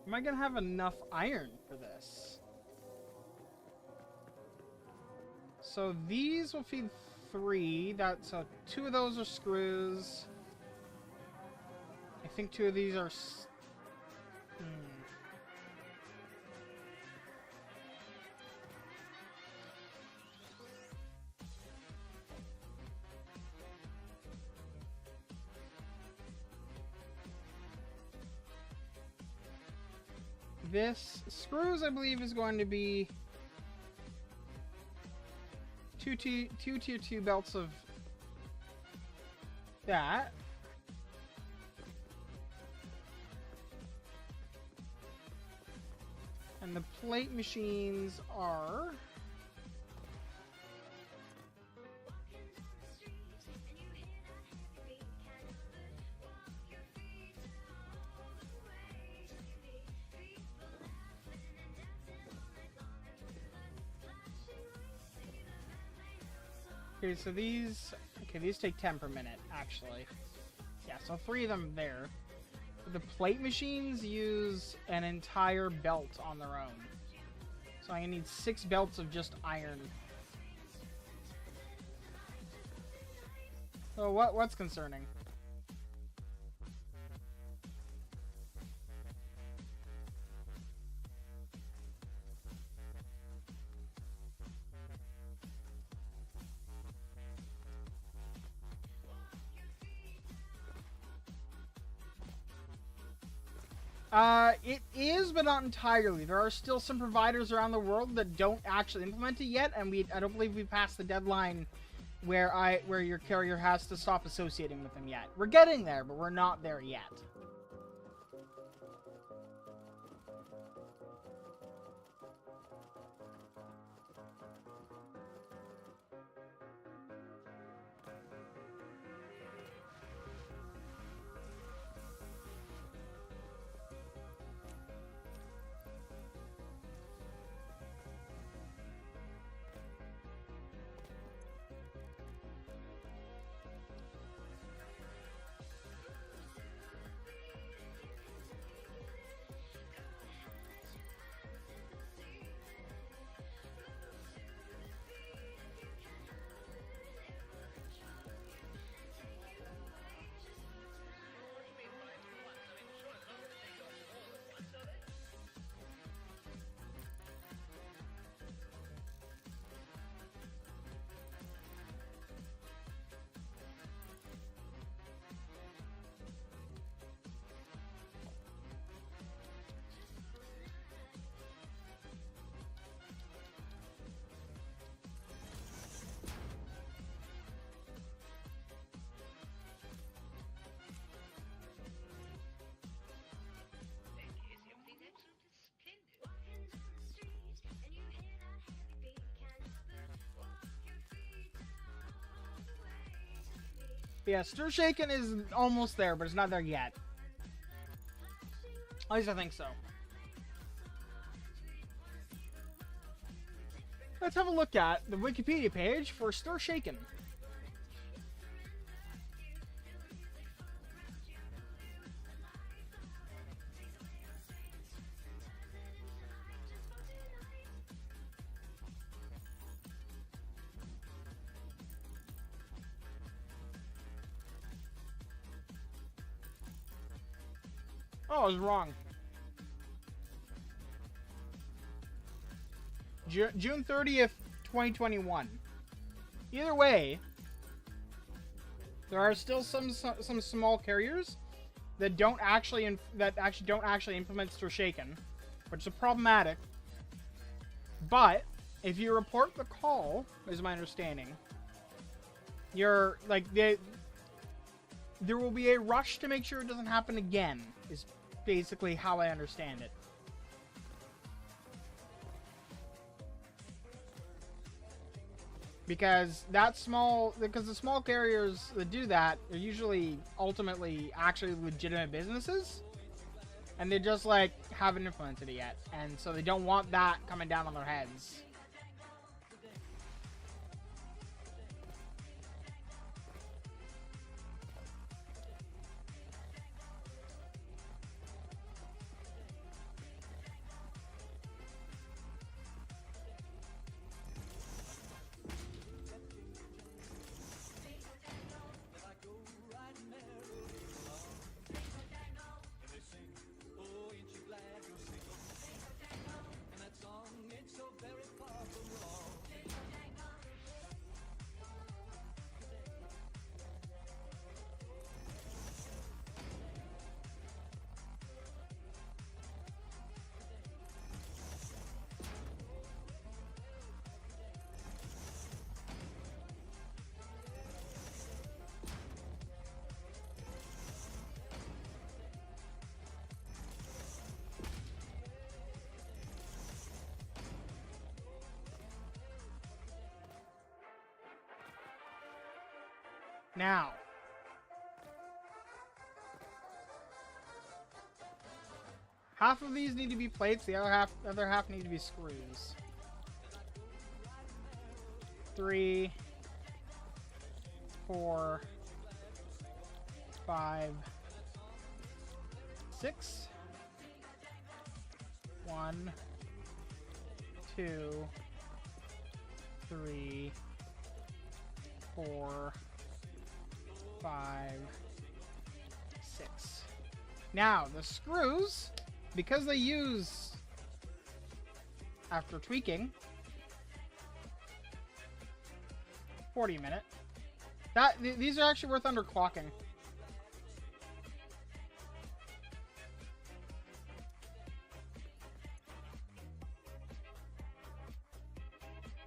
Am I gonna have enough iron for this? So these will feed 3. So 2 of those are screws. I think 2 of these are. This screws, I believe, is going to be two tier 2 belts of that. And the plate machines are... Okay, so these... Okay, these take 10 per minute, actually. Yeah, so 3 of them there. The plate machines use an entire belt on their own. So I'm gonna need 6 belts of just iron. So what's concerning? It is, but not entirely. There are still some providers around the world that don't actually implement it yet, and I don't believe we passed the deadline where your carrier has to stop associating with them yet. We're getting there, but we're not there yet. Yeah, Stir Shaken is almost there, but it's not there yet. At least I think so. Let's have a look at the Wikipedia page for Stir Shaken. Oh, I was wrong. June 30th, 2021. Either way, there are still some small carriers that don't actually implement Stir Shaken, which is problematic. But if you report the call, is my understanding, you're like there will be a rush to make sure it doesn't happen again. Is basically how I understand it. Because the small carriers that do that are usually ultimately actually legitimate businesses, and they just like haven't implemented it yet, and so they don't want that coming down on their heads. Now, half of these need to be plates, the other half need to be screws. 3, 4, 5, 6. 1, 2, 3, 4, 5, 6. Now, the screws, because they use, after tweaking, 40 a minute. These are actually worth underclocking.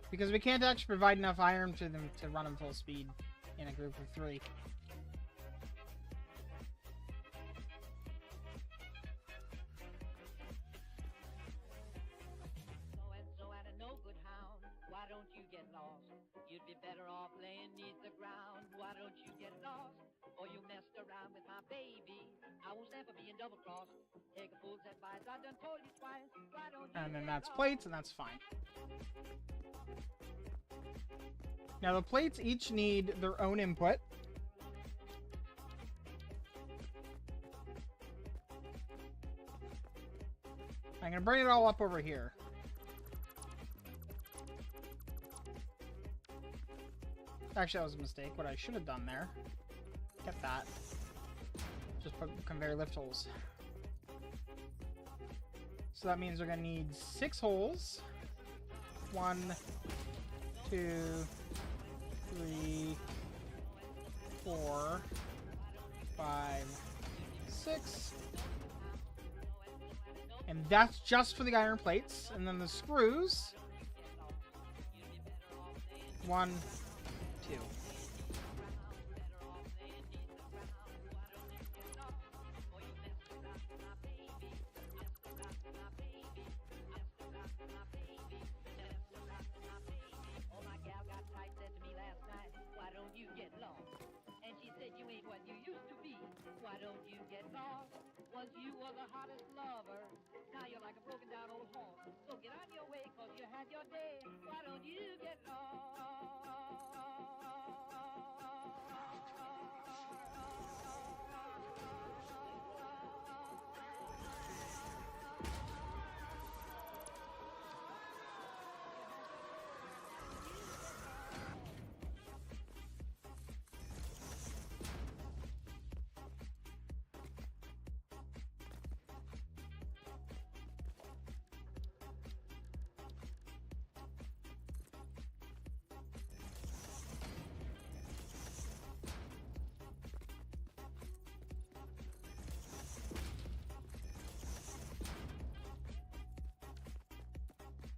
Because we can't actually provide enough iron to them to run them full speed in a group of 3. So-and-so had a no good hound. Why don't you get lost? You'd be better off laying neath the ground. Why don't you get lost? Or you messed around with my baby. I won't stand for being double-crossed. Take a fool's advice. I done told you twice. Why don't you And then get that's lost? plates, and that's fine. Now the plates each need their own input. I'm gonna bring it all up over here. Actually, that was a mistake. What I should have done there, kept that. Just put conveyor lift holes. So that means we're gonna need 6 holes. 1, 2, 3, 4, 5, 6. And that's just for the iron plates. And then the screws. 1, 2. Oh, my gal got tight, said to me last night, why don't you get lost? And she said, you ain't what you used to be. Why don't you get lost? Was you were the hottest lover. Now you're like a broken down old horse. So get on your way, cause you had your day. Why don't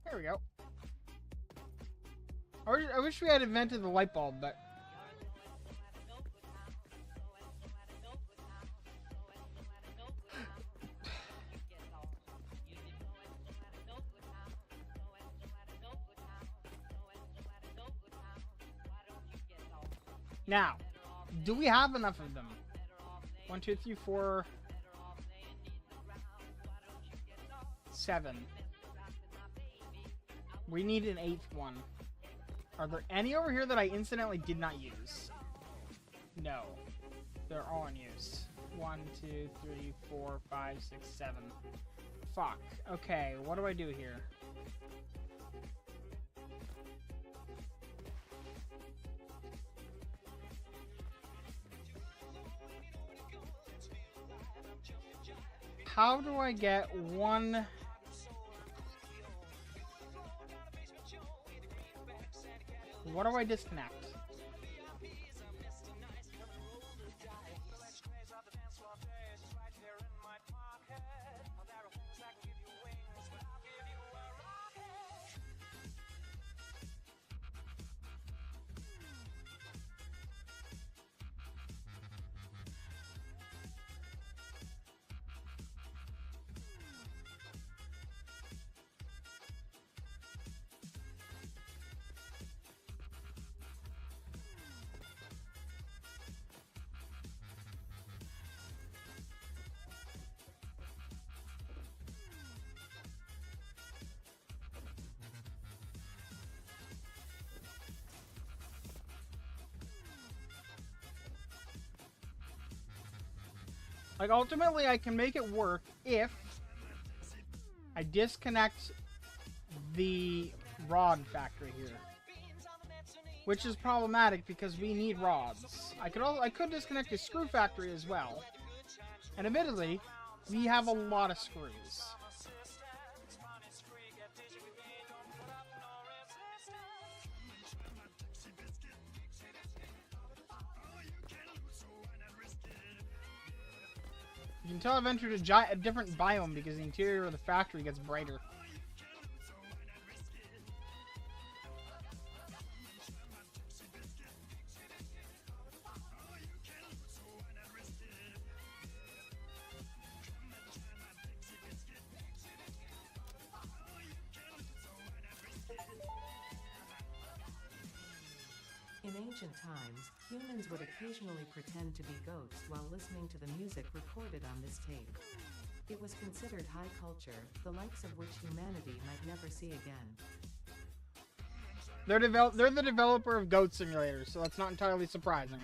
There we go. I wish we had invented the light bulb, but... Now, do we have enough of them? 1, 2, 3, 4, 7. We need an 8th one. Are there any over here that I incidentally did not use? No. They're all in use. 1, 2, 3, 4, 5, 6, 7. Fuck. Okay, what do I do here? How do I get one... What do I disconnect? Like, ultimately, I can make it work if I disconnect the rod factory here. Which is problematic because we need rods. I could disconnect the screw factory as well. And admittedly, we have a lot of screws. You can tell I've entered a different biome because the interior of the factory gets brighter. In ancient times, humans would occasionally pretend to be ghosts while listening to the music recorded on this tape. It was considered high culture, the likes of which humanity might never see again. They're the developer of Goat Simulator, so that's not entirely surprising.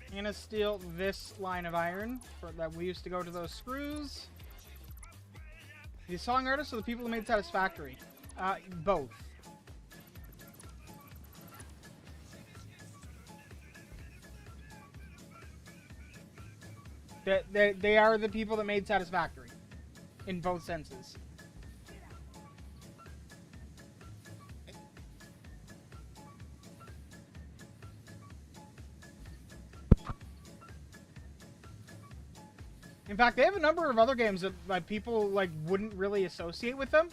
I'm gonna steal this line of iron that we used to go to those screws. The song artists or the people who made Satisfactory? Both. They are the people that made Satisfactory. In both senses. In fact, they have a number of other games that like people like wouldn't really associate with them.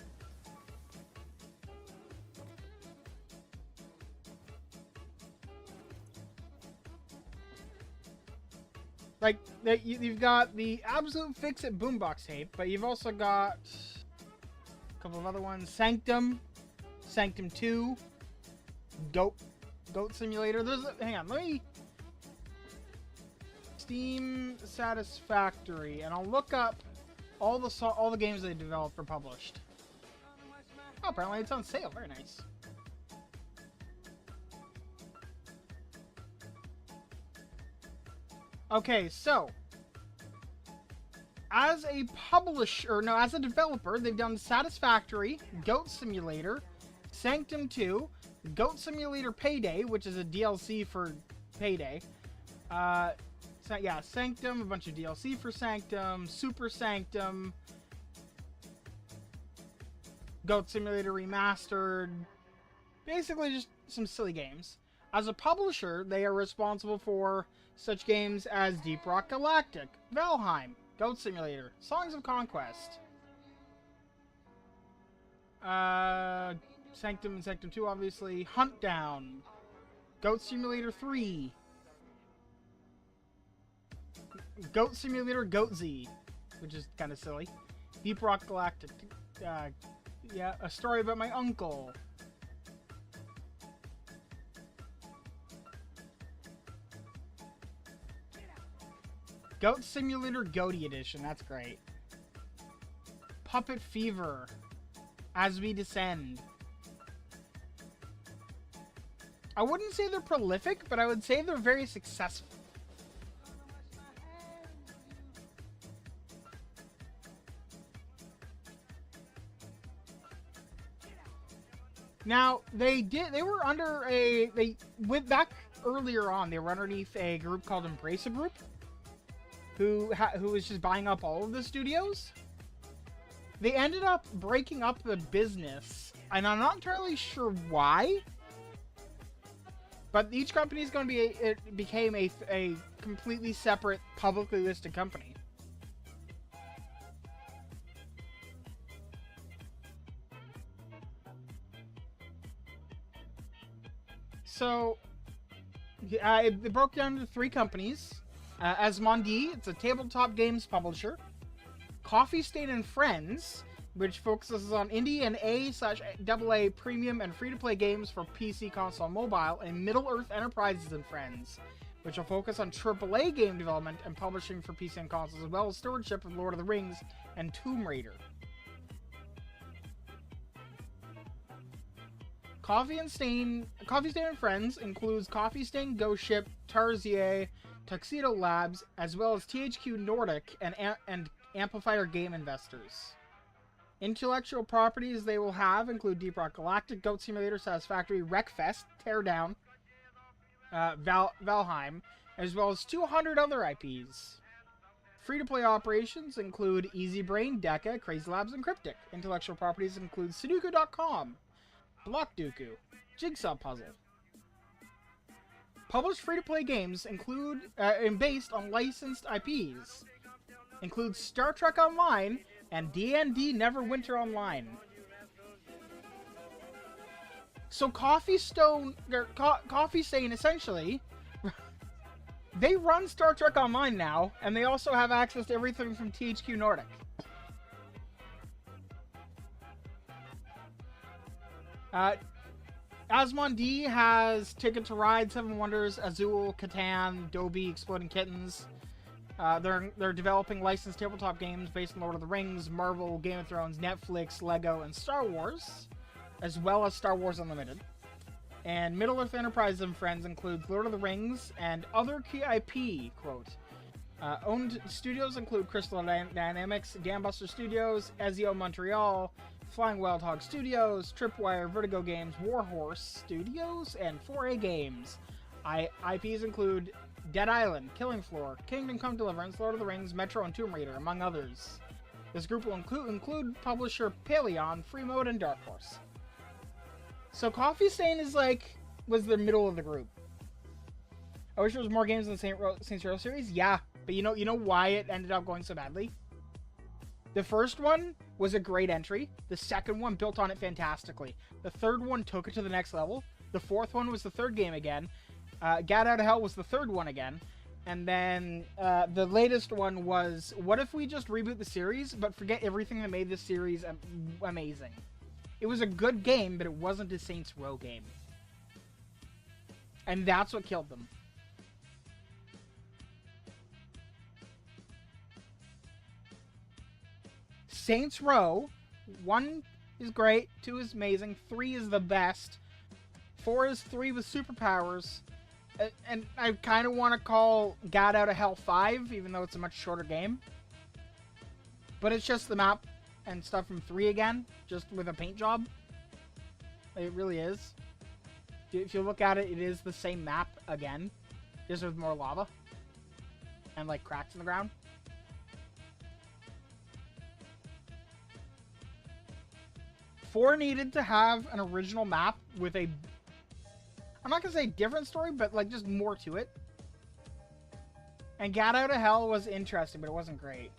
Like you've got the Absolute Fix-It Boombox tape, but you've also got a couple of other ones: Sanctum, Sanctum 2, Goat Simulator. Hang on, let me. Steam Satisfactory, and I'll look up all the games they developed or published. Oh, apparently it's on sale. Very nice. Okay, so as a publisher, no, as a developer, they've done Satisfactory, Goat Simulator, Sanctum 2, Goat Simulator Payday, which is a DLC for Payday. So yeah, Sanctum, a bunch of DLC for Sanctum, Super Sanctum, Goat Simulator Remastered, basically just some silly games. As a publisher, they are responsible for such games as Deep Rock Galactic, Valheim, Goat Simulator, Songs of Conquest, Sanctum and Sanctum 2, obviously, Huntdown, Goat Simulator 3, Goat Simulator Goat Z, which is kind of silly, Deep Rock Galactic, yeah, A Story About My Uncle, Goat Simulator Goaty Edition, that's great. Puppet Fever, As We Descend. I wouldn't say they're prolific, but I would say they're very successful. Now, they were under back earlier on, they were underneath a group called Embrace a Group, who was just buying up all of the studios. They ended up breaking up the business, and I'm not entirely sure why. But each company is going to be it became a completely separate, publicly listed company. So, it broke down into 3 companies. Asmodee, it's a tabletop games publisher. Coffee Stain and Friends, which focuses on indie and A/AA premium and free-to-play games for PC, console, and mobile. And Middle-earth Enterprises and Friends, which will focus on AAA game development and publishing for PC and consoles, as well as stewardship of Lord of the Rings and Tomb Raider. Coffee Stain and Friends includes Coffee Stain, Ghost Ship, Tarsier, Tuxedo Labs, as well as THQ Nordic and Amplifier Game Investors. Intellectual properties they will have include Deep Rock Galactic, Goat Simulator, Satisfactory, Wreckfest, Teardown, Valheim, as well as 200 other IPs. Free-to-play operations include Easy Brain, Deca, Crazy Labs, and Cryptic. Intellectual properties include Sudoku.com, Blockduku, Jigsaw Puzzle. Published free-to-play games include and based on licensed IPs include Star Trek Online and D&D Neverwinter Online. So Coffee Stain essentially, they run Star Trek Online now, and they also have access to everything from THQ Nordic. Asmodee has Ticket to Ride, Seven Wonders, Azul, Catan, Dobie, Exploding Kittens. They're developing licensed tabletop games based on Lord of the Rings, Marvel, Game of Thrones, Netflix, Lego, and Star Wars, as well as Star Wars Unlimited. And Middle-earth Enterprises and Friends includes Lord of the Rings and other key IP, quote. Owned studios include Crystal Dynamics, Gambuster Studios, Ezio Montreal, Flying Wild Hog Studios, Tripwire, Vertigo Games, Warhorse Studios, and 4A Games. IPs include Dead Island, Killing Floor, Kingdom Come Deliverance, Lord of the Rings, Metro, and Tomb Raider, among others. This group will include publisher Paleon, Free Mode, and Dark Horse. So Coffee Stain was the middle of the group. I wish there was more games in the Saints Row series. Yeah, but you know why it ended up going so badly? The first one was a great entry. The second one built on it fantastically. The third one took it to the next level. The fourth one was the third game again. Gat Out of Hell was the third one again. And then the latest one was, what if we just reboot the series, but forget everything that made this series amazing? It was a good game, but it wasn't a Saints Row game. And that's what killed them. Saints Row, 1 is great, 2 is amazing, 3 is the best, 4 is 3 with superpowers, and I kind of want to call Gat Out of Hell 5, even though it's a much shorter game. but it's just the map and stuff from 3 again, just with a paint job. It really is. If you look at it, it is the same map again, just with more lava and like cracks in the ground. Four needed to have an original map with a, I'm not gonna say different story, but like just more to it. And Gat Out of Hell was interesting, but it wasn't great.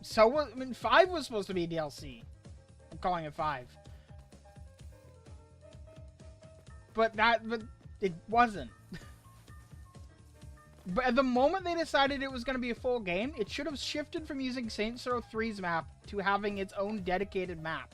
So, I mean, 5 was supposed to be a DLC. I'm calling it 5. But it wasn't. But at the moment they decided it was going to be a full game, it should have shifted from using Saints Row 3's map to having its own dedicated map.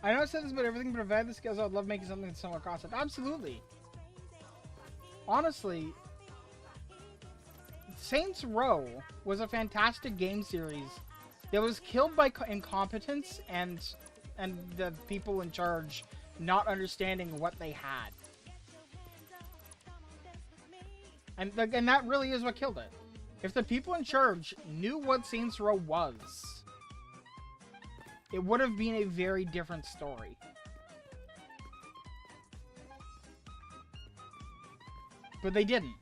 I know I said this about everything, but if I had the skills, I would love making something that's similar concept. Absolutely. Honestly, Saints Row was a fantastic game series that was killed by incompetence and the people in charge not understanding what they had. And that really is what killed it. If the people in charge knew what Saints Row was, it would have been a very different story. But they didn't.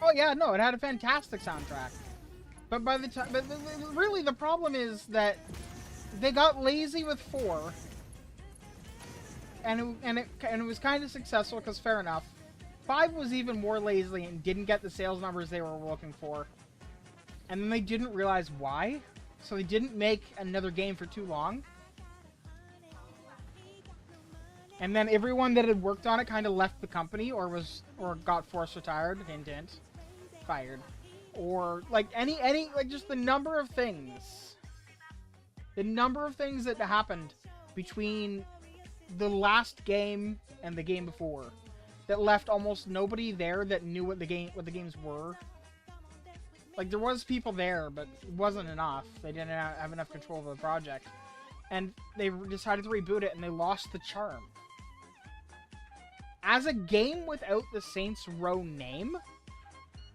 Oh yeah, no, it had a fantastic soundtrack. But by the time, really the problem is that they got lazy with 4, and it was kind of successful because fair enough. 5 was even more lazy and didn't get the sales numbers they were looking for, and then they didn't realize why, so they didn't make another game for too long. And then everyone that had worked on it kind of left the company or got forced retired, hint hint. Fired, or like any like just the number of things that happened between the last game and the game before that left almost nobody there that knew what the games were. Like there was people there, but it wasn't enough. They didn't have enough control of the project, and they decided to reboot it, and they lost the charm. As a game without the Saints Row name,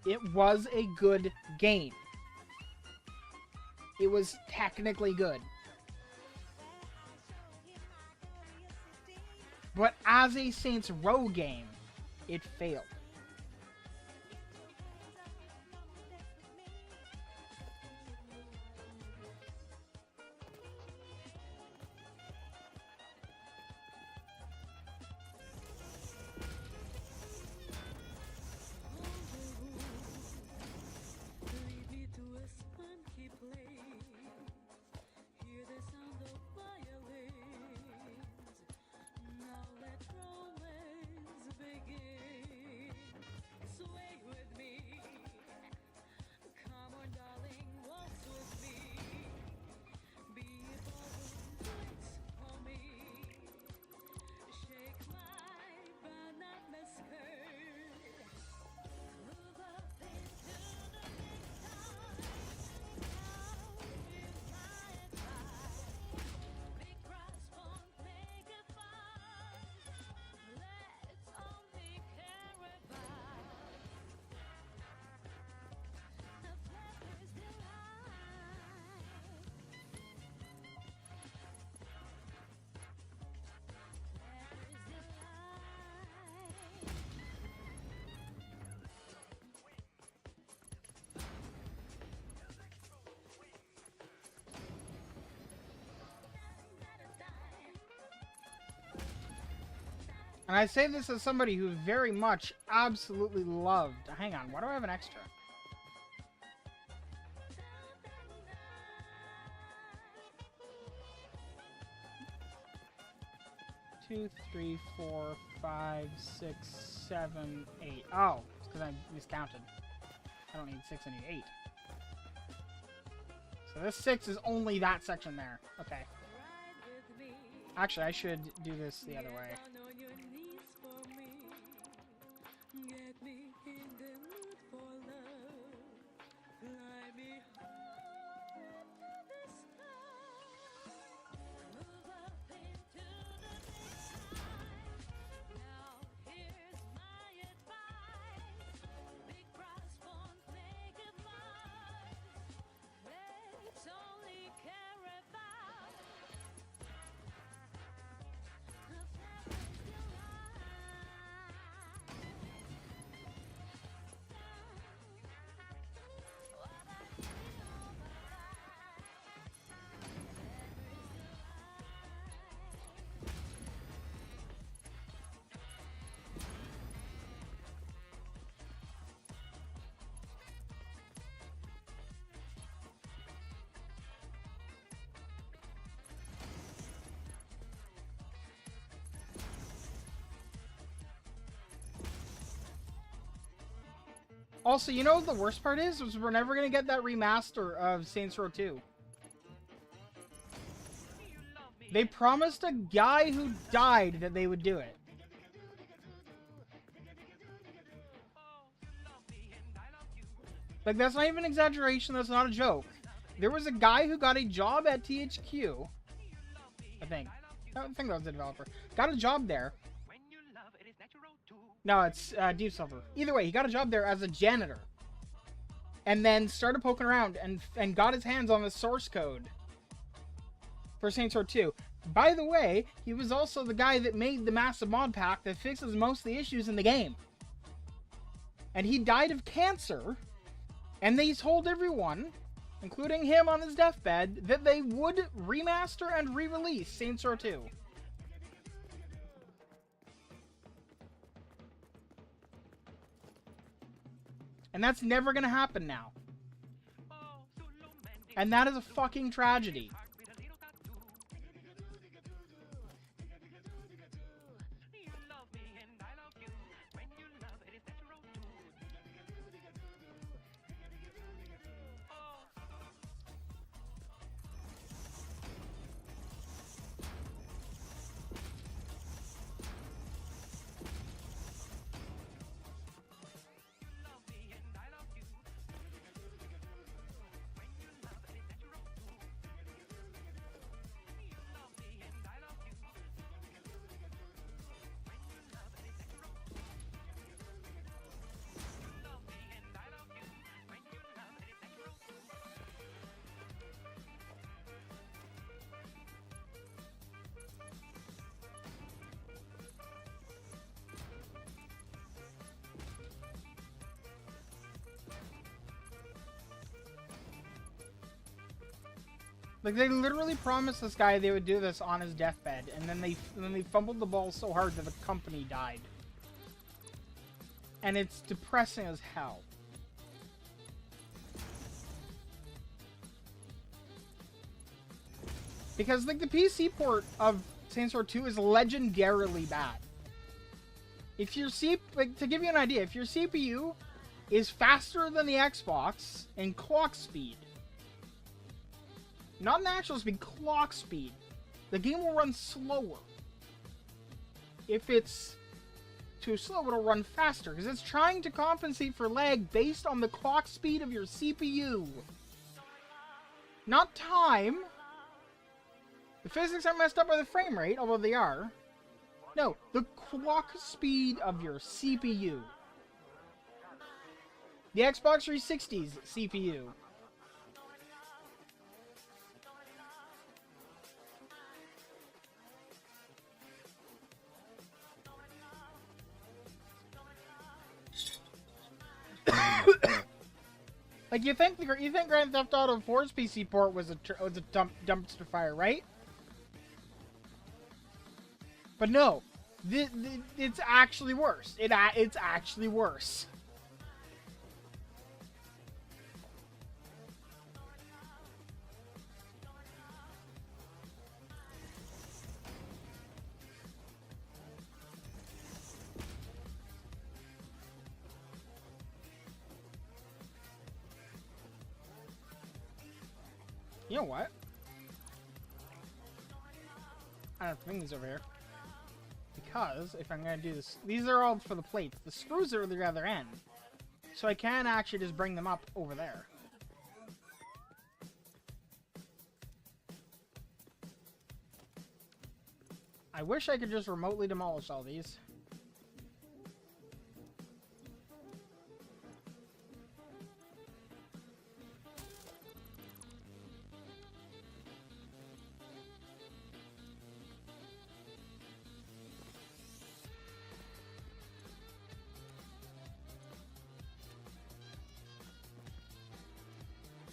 it was a good game. It was technically good. But as a Saints Row game, it failed. And I say this as somebody who very much absolutely loved... Hang on, why do I have an extra? Two, three, 4, 5, 6, 7, 8. Oh, it's because I miscounted. I don't need 6, I need 8. So this 6 is only that section there. Okay. Actually, I should do this the other way. Also, you know what the worst part is we're never going to get that remaster of Saints Row 2. They promised a guy who died that they would do it. Like, that's not even an exaggeration, that's not a joke. There was a guy who got a job at THQ. I think that was the developer. Got a job there. No, it's Deep Silver. Either way, he got a job there as a janitor. And then started poking around and got his hands on the source code for Saints Row 2. By the way, he was also the guy that made the massive mod pack that fixes most of the issues in the game. And he died of cancer. And they told everyone, including him on his deathbed, that they would remaster and re-release Saints Row 2. And that's never gonna happen now. And that is a fucking tragedy. Like, they literally promised this guy they would do this on his deathbed, and then they fumbled the ball so hard that the company died. And it's depressing as hell. Because, like, the PC port of Saints Row 2 is legendarily bad. If your to give you an idea, if your CPU is faster than the Xbox in clock speed, not natural speed, clock speed, the game will run slower. If it's too slow, it'll run faster, because it's trying to compensate for lag based on the clock speed of your CPU. Not time. The physics aren't messed up by the frame rate, although they are. No, the clock speed of your CPU. The Xbox 360's CPU. Like, you think Grand Theft Auto 4's PC port was a dumpster fire, right? But no, It's actually worse. It's actually worse. You know what? I don't have to bring these over here. Because if I'm going to do this, these are all for the plates. The screws are the other end. So I can actually just bring them up over there. I wish I could just remotely demolish all these.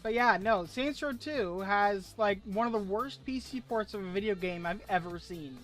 But yeah, no, Saints Row 2 has, like, one of the worst PC ports of a video game I've ever seen.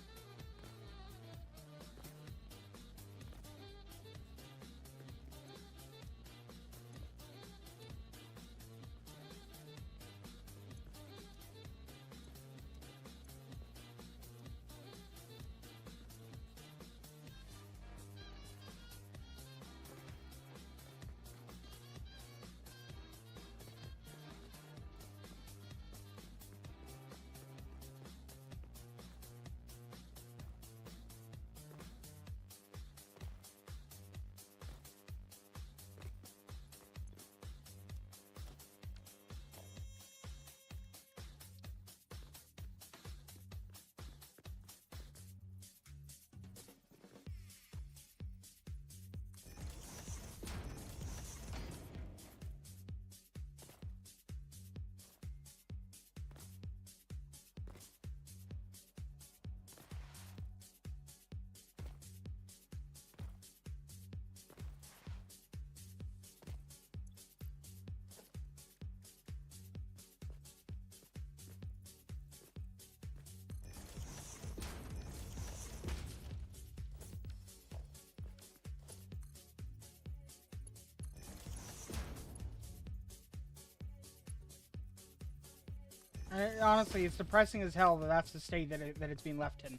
Honestly, it's depressing as hell that that's the state that it's being left in.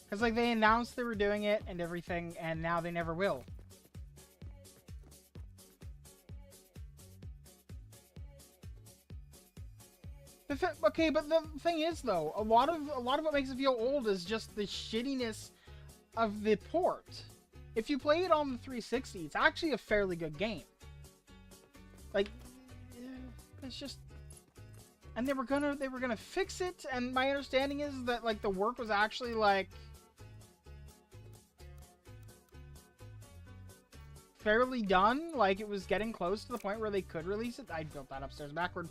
Because, like, they announced they were doing it and everything, and now they never will. Okay, but the thing is, though, a lot of what makes it feel old is just the shittiness of the port. If you play it on the 360, it's actually a fairly good game. Like, it's just, and they were gonna fix it, and my understanding is that, like, the work was actually, like, fairly done. Like, it was getting close to the point where they could release it. I built that upstairs backward.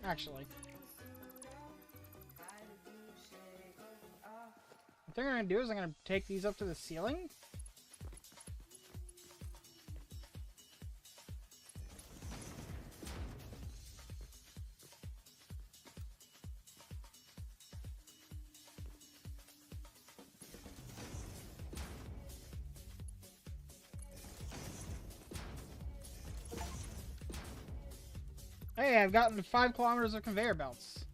Actually, the thing I'm gonna do is I'm gonna take these up to the ceiling. Hey, I've gotten 5 kilometers of conveyor belts.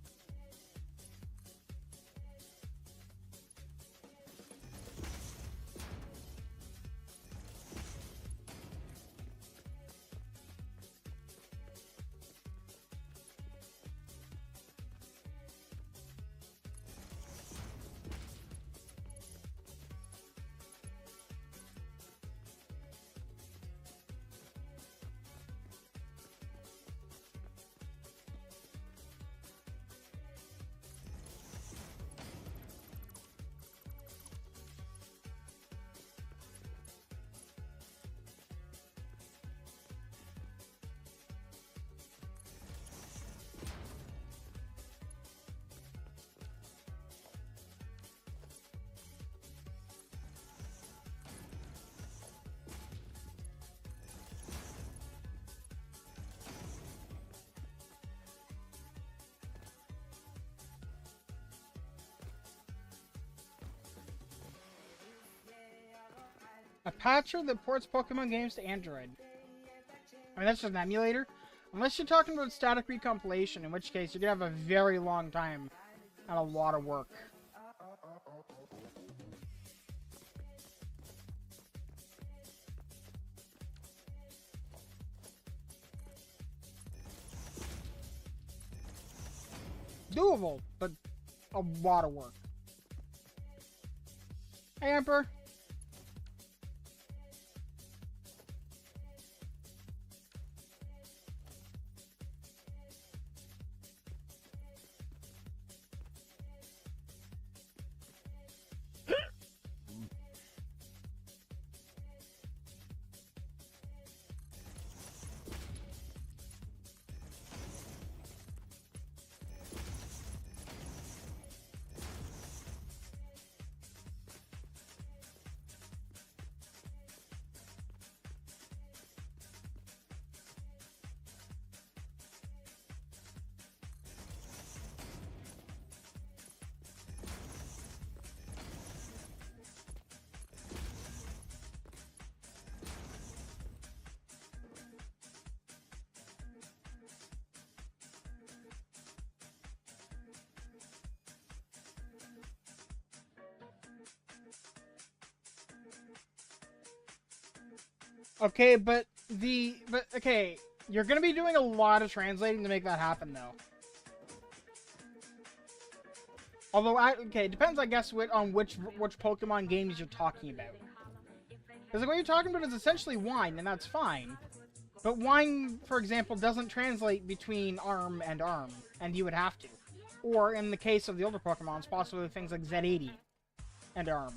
A patcher that ports Pokemon games to Android. I mean, that's just an emulator. Unless you're talking about static recompilation, in which case you're gonna have a very long time and a lot of work. Doable, but a lot of work. Hey, Emperor. Okay, but okay, you're gonna be doing a lot of translating to make that happen, though. Although, okay, it depends, I guess, on which Pokemon games you're talking about. Because what you're talking about is essentially wine, and that's fine. But wine, for example, doesn't translate between arm and arm, and you would have to. Or, in the case of the older Pokemons, possibly things like Z80 and arm.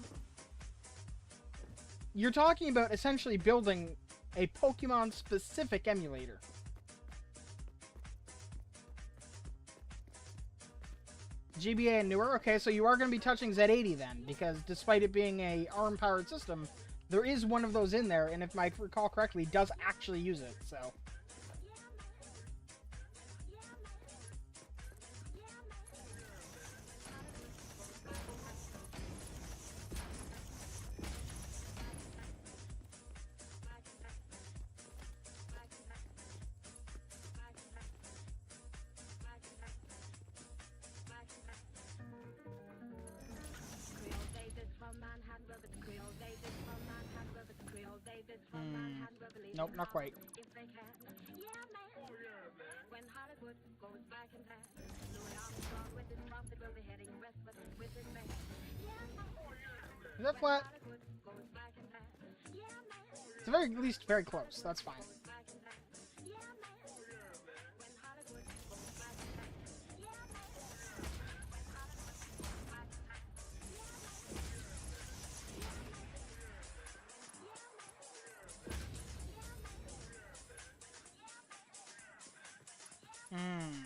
You're talking about essentially building a Pokemon-specific emulator. GBA and newer? Okay, so you are going to be touching Z80 then, because despite it being a ARM-powered system, there is one of those in there, and if I recall correctly, does actually use it, so... Nope, not quite. Is that flat? It's very, at least very close. That's fine.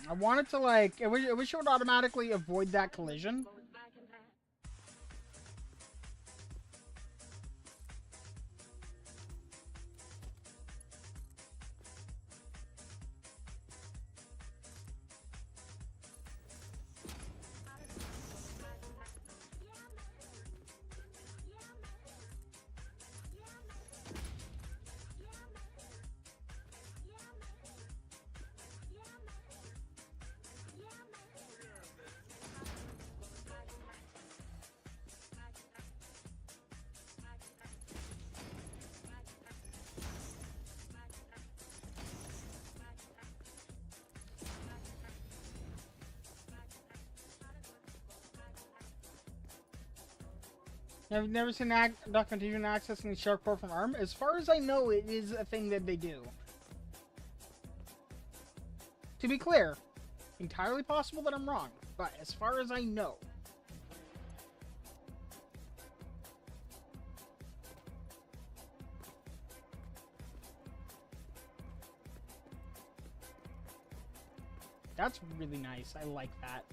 I wanted to, like, I wish it would automatically avoid that collision. I've never seen documentation accessing the shark core from ARM. As far as I know, it is a thing that they do. To be clear, entirely possible that I'm wrong, but as far as I know. That's really nice. I like that.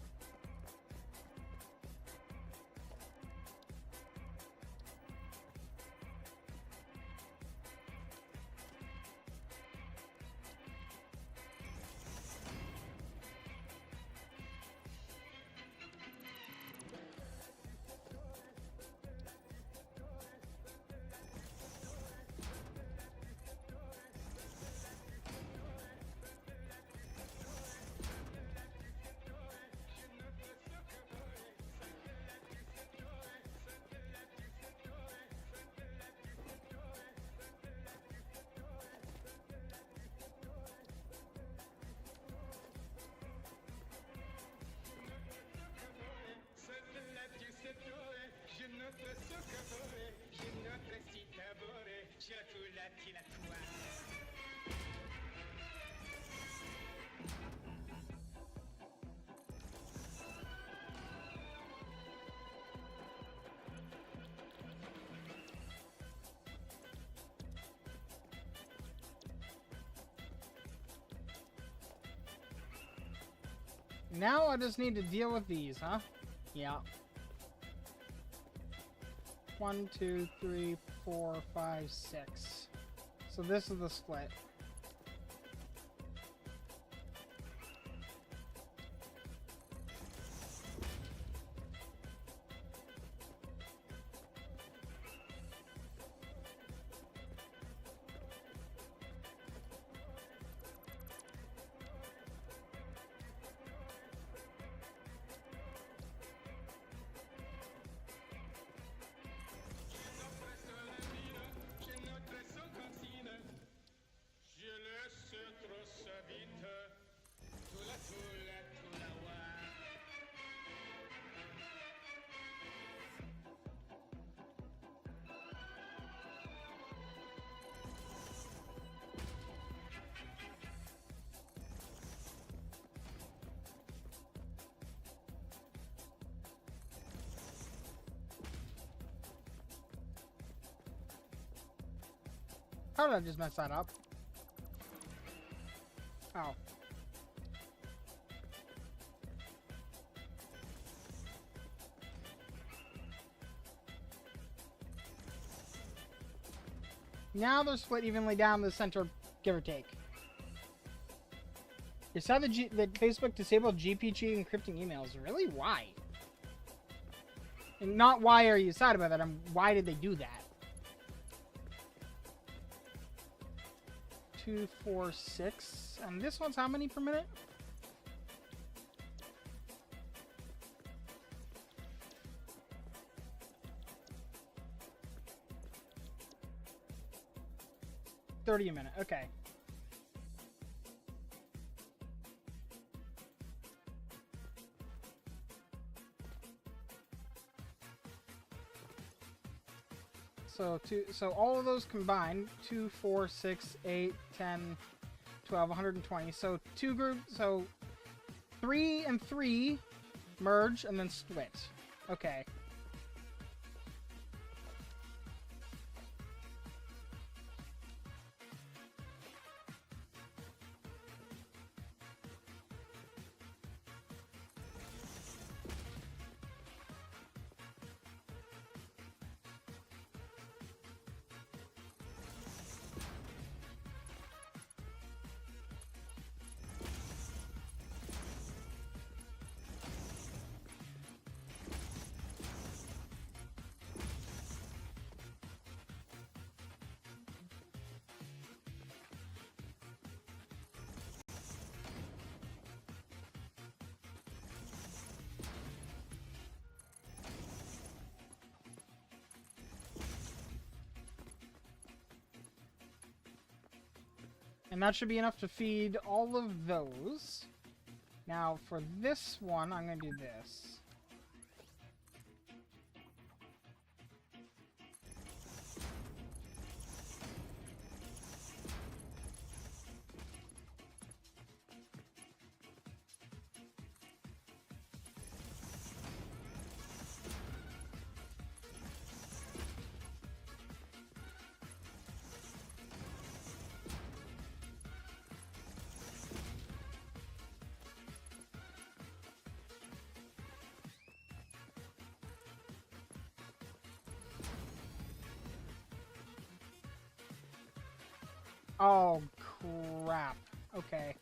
Now I just need to deal with these, huh? Yeah. 1, 2, 3, 4, 5, 6. So this is the split. How did I just mess that up? Oh. Now they're split evenly down the center, give or take. You saw that Facebook disabled GPG encrypting emails. Really? Why? And not why are you sad about that, why did they do that? 2, 4, 6. And this one's how many per minute? $30 a minute. Okay. So all of those combined, 2, 4, 6, 8, 10, 12, 120. So two groups, so 3 and 3 merge and then split. Okay. And that should be enough to feed all of those. Now, for this one, I'm going to do this. Oh, crap. Okay.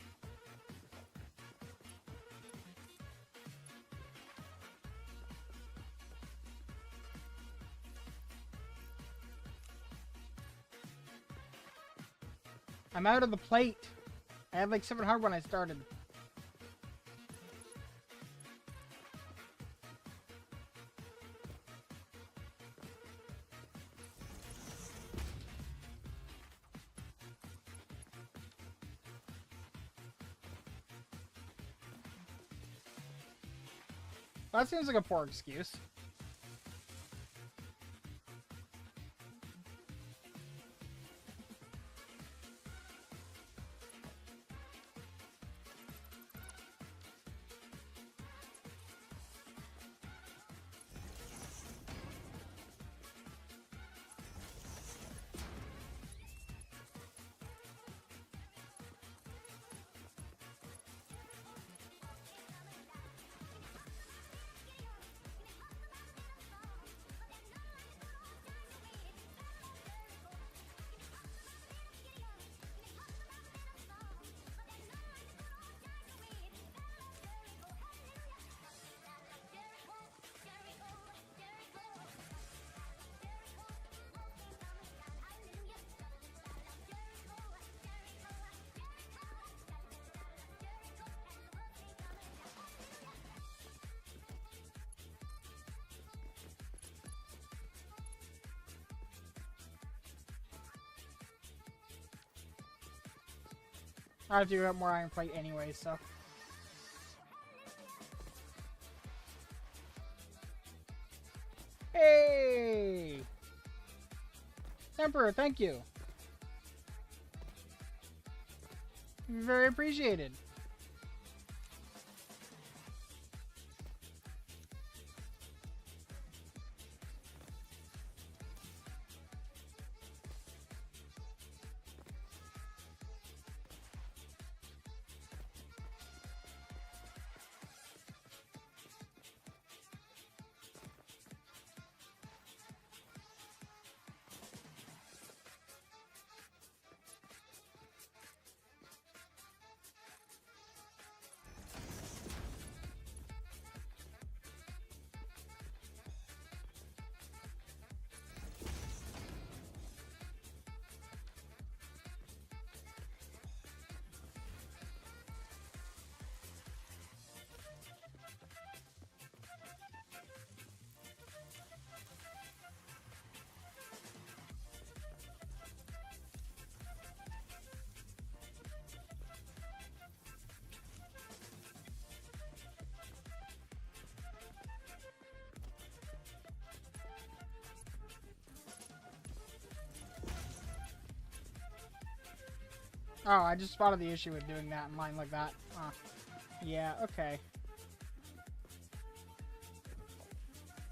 I'm out of the plate. I had like 700 when I started. That seems like a poor excuse. I have to get more iron plate anyway, so. Hey! Emperor, thank you. Very appreciated. Oh, I just spotted the issue with doing that in line like that. Yeah, okay.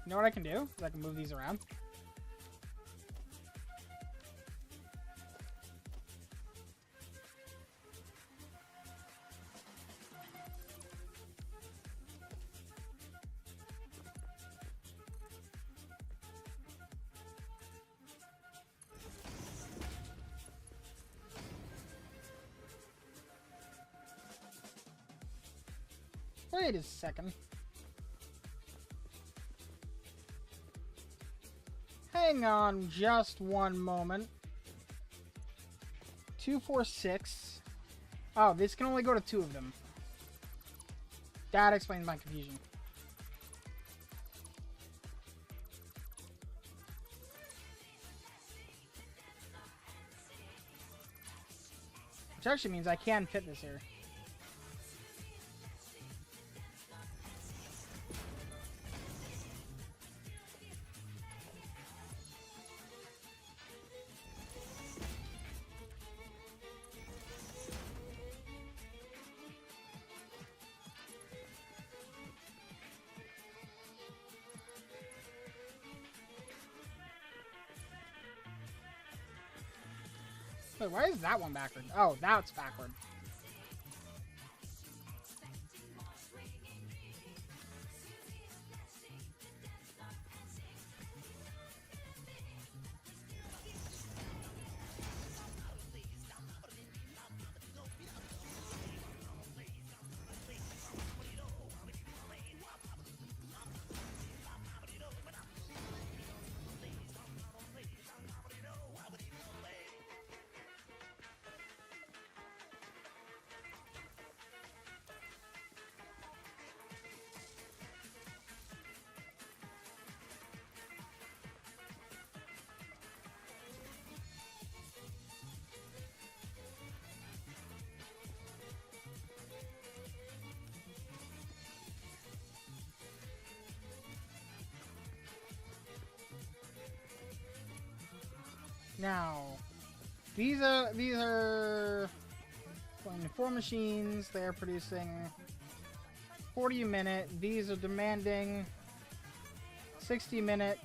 You know what I can do? I can move these around. Wait a second. Hang on just one moment. 246. Oh, this can only go to 2 of them. That explains my confusion. Which actually means I can fit this here. Wait, why is that one backward? Oh, that's backward. Now, these are going to 4 machines. They're producing 40 a minute. These are demanding 60 a minute.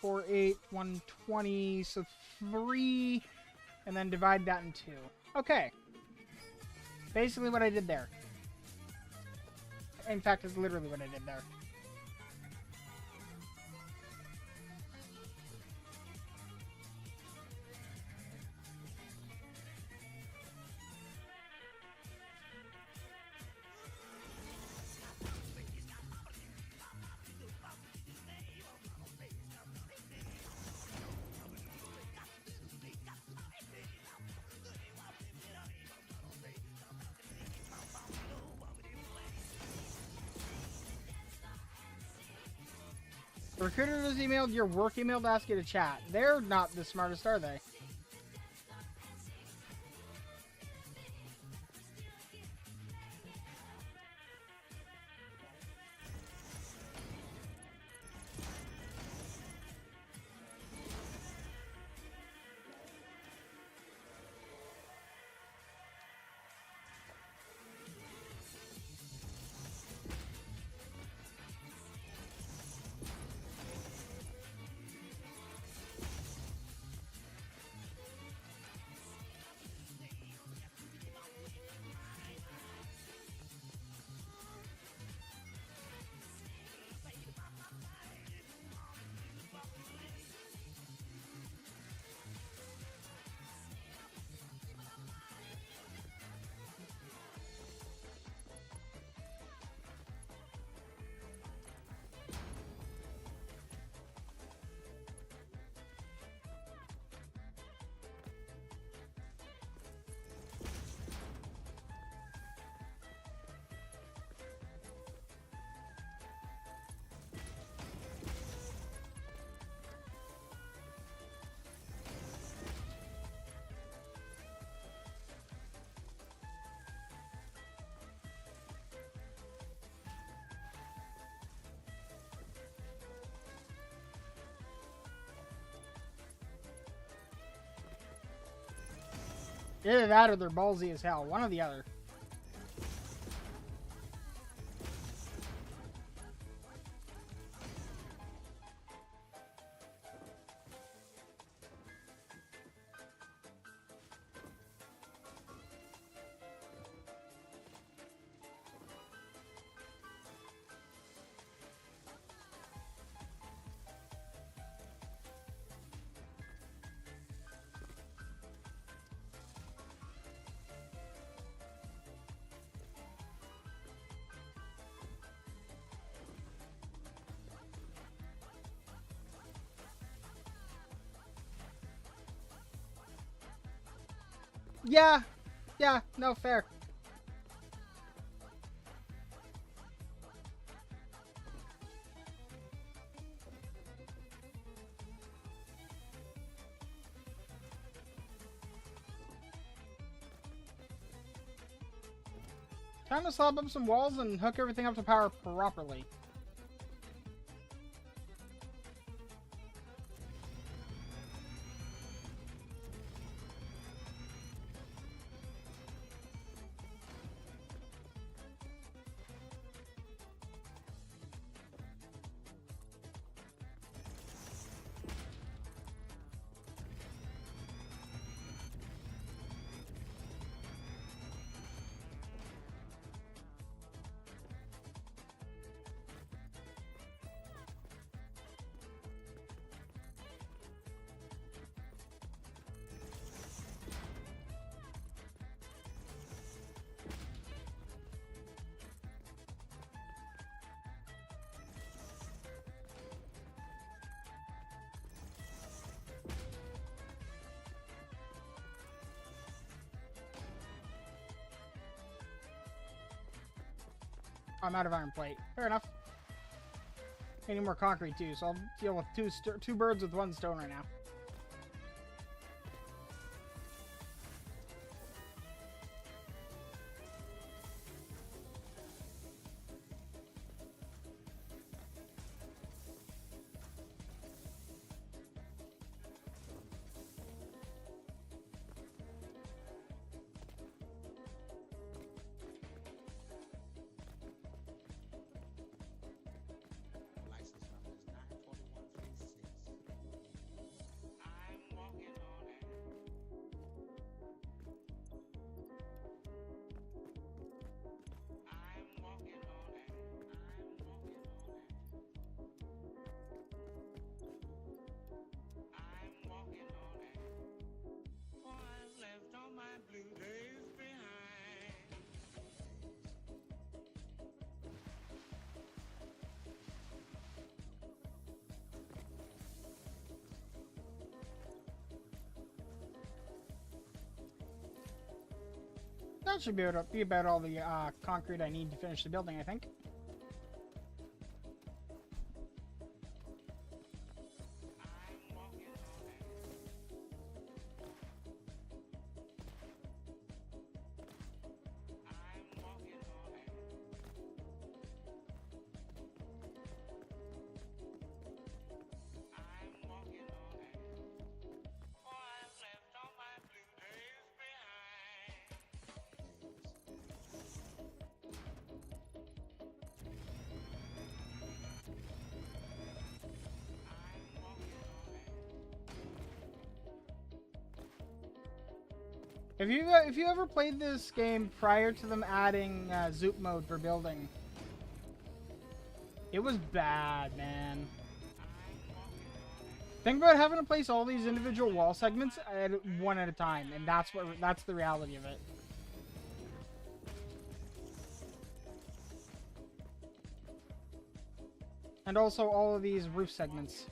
4, 8, 120. So 3, and then divide that in 2. Okay. Basically what I did there. In fact, it's literally what I did there. The recruiter has emailed your work email to ask you to chat. They're not the smartest, are they? Either that or they're ballsy as hell. One or the other. Yeah. Yeah. No, fair. Time to slap up some walls and hook everything up to power properly. I'm out of iron plate. Fair enough. I need more concrete too, so I'll deal with two birds with one stone right now. License number is 94136. I'm walking on it. I'm walking on it. I'm walking on it. I'm walking on it. For I've left all my blue days behind. That should be able to be about all the concrete I need to finish the building, I think. I'm walking on it. I'm walking on it. I'm walking on it. For I've left all my blue days behind. I'm walking on it. If you ever played this game prior to them adding Zoop mode for building, it was bad, man. Think about having to place all these individual wall segments one at a time, and that's the reality of it. And also all of these roof segments.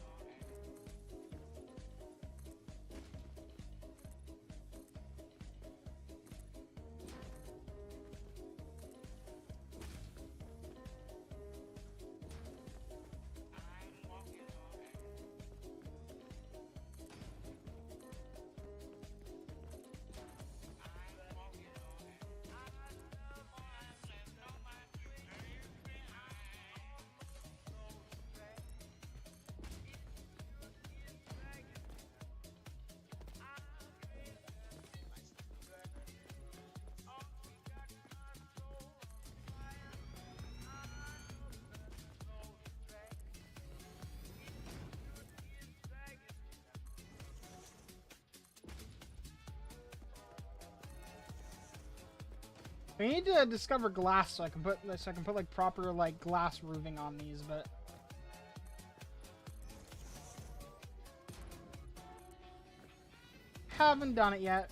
I'm walking on it. I'm walking on it. For I've left all my blue days behind. We need to discover glass so I can put like proper like glass roofing on these, but haven't done it yet.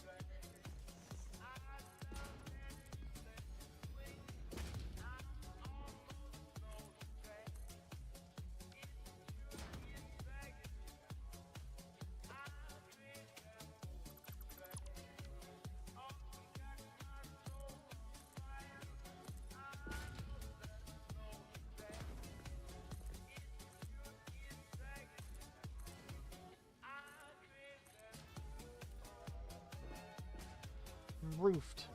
Roofed.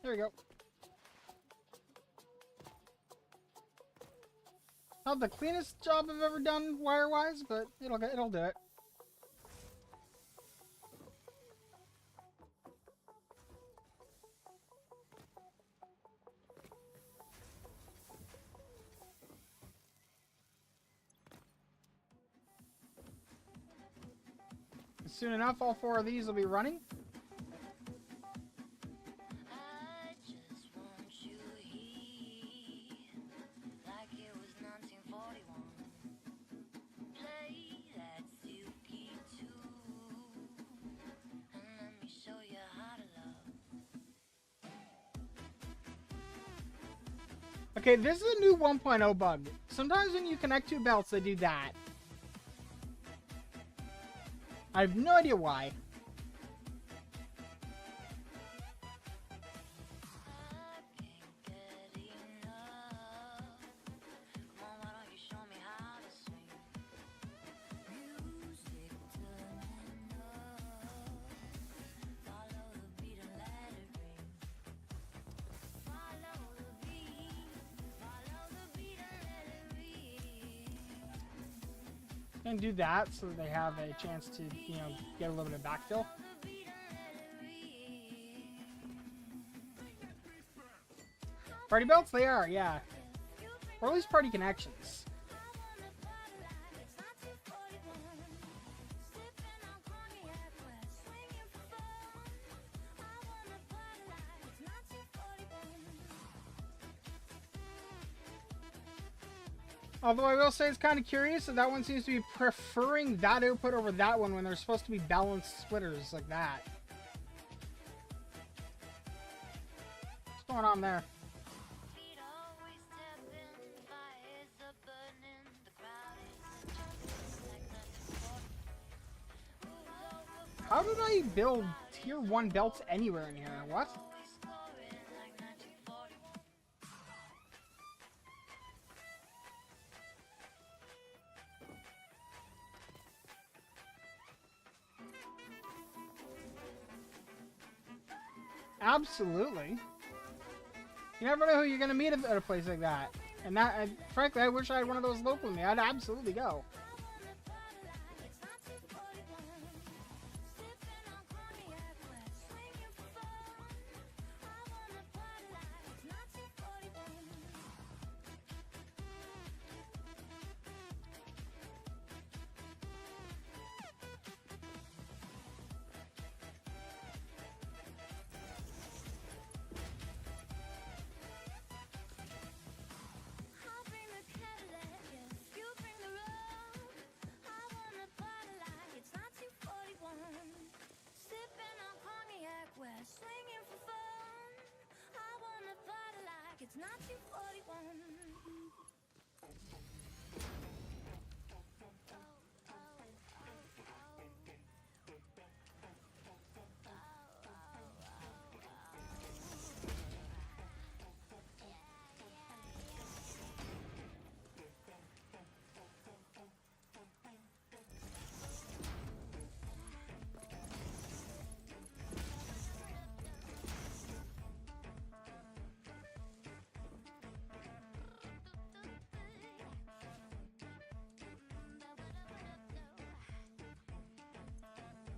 There we go. Not the cleanest job I've ever done wire-wise, but it'll do it. Soon enough, all 4 of these will be running. I just want you here, like it was 1941. Play that silky tune, and let me show you how to love. Okay, this is a new 1.0 bug. Sometimes when you connect 2 belts, they do that. I have no idea why. And do that so that they have a chance to, you know, get a little bit of backfill. Party belts? They are, yeah. Or at least party connections. Although I will say it's kind of curious that that one seems to be preferring that output over that one when they're supposed to be balanced splitters like that. What's going on there? How did I build tier 1 belts anywhere in here? What? Absolutely. You never know who you're gonna meet at a place like that. And that, frankly, I wish I had one of those locally. I'd absolutely go. It's not 241.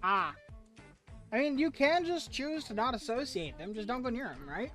Ah. I mean, you can just choose to not associate them. Just don't go near them, right?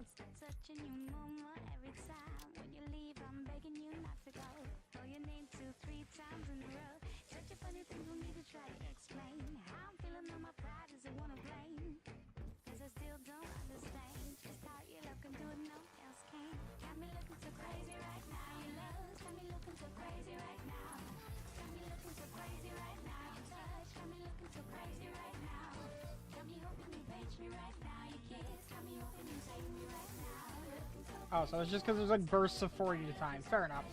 Oh, so it's just because there's like bursts of 40 at a time. Fair enough.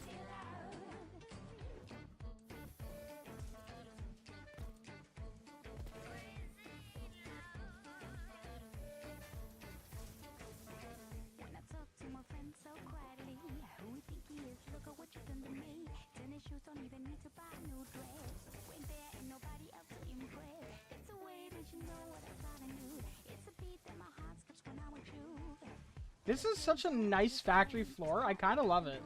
This is such a nice factory floor. I kind of love it.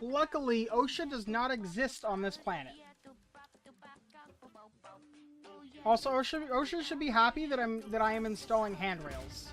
Luckily, OSHA does not exist on this planet. Also, OSHA should be happy that I am installing handrails.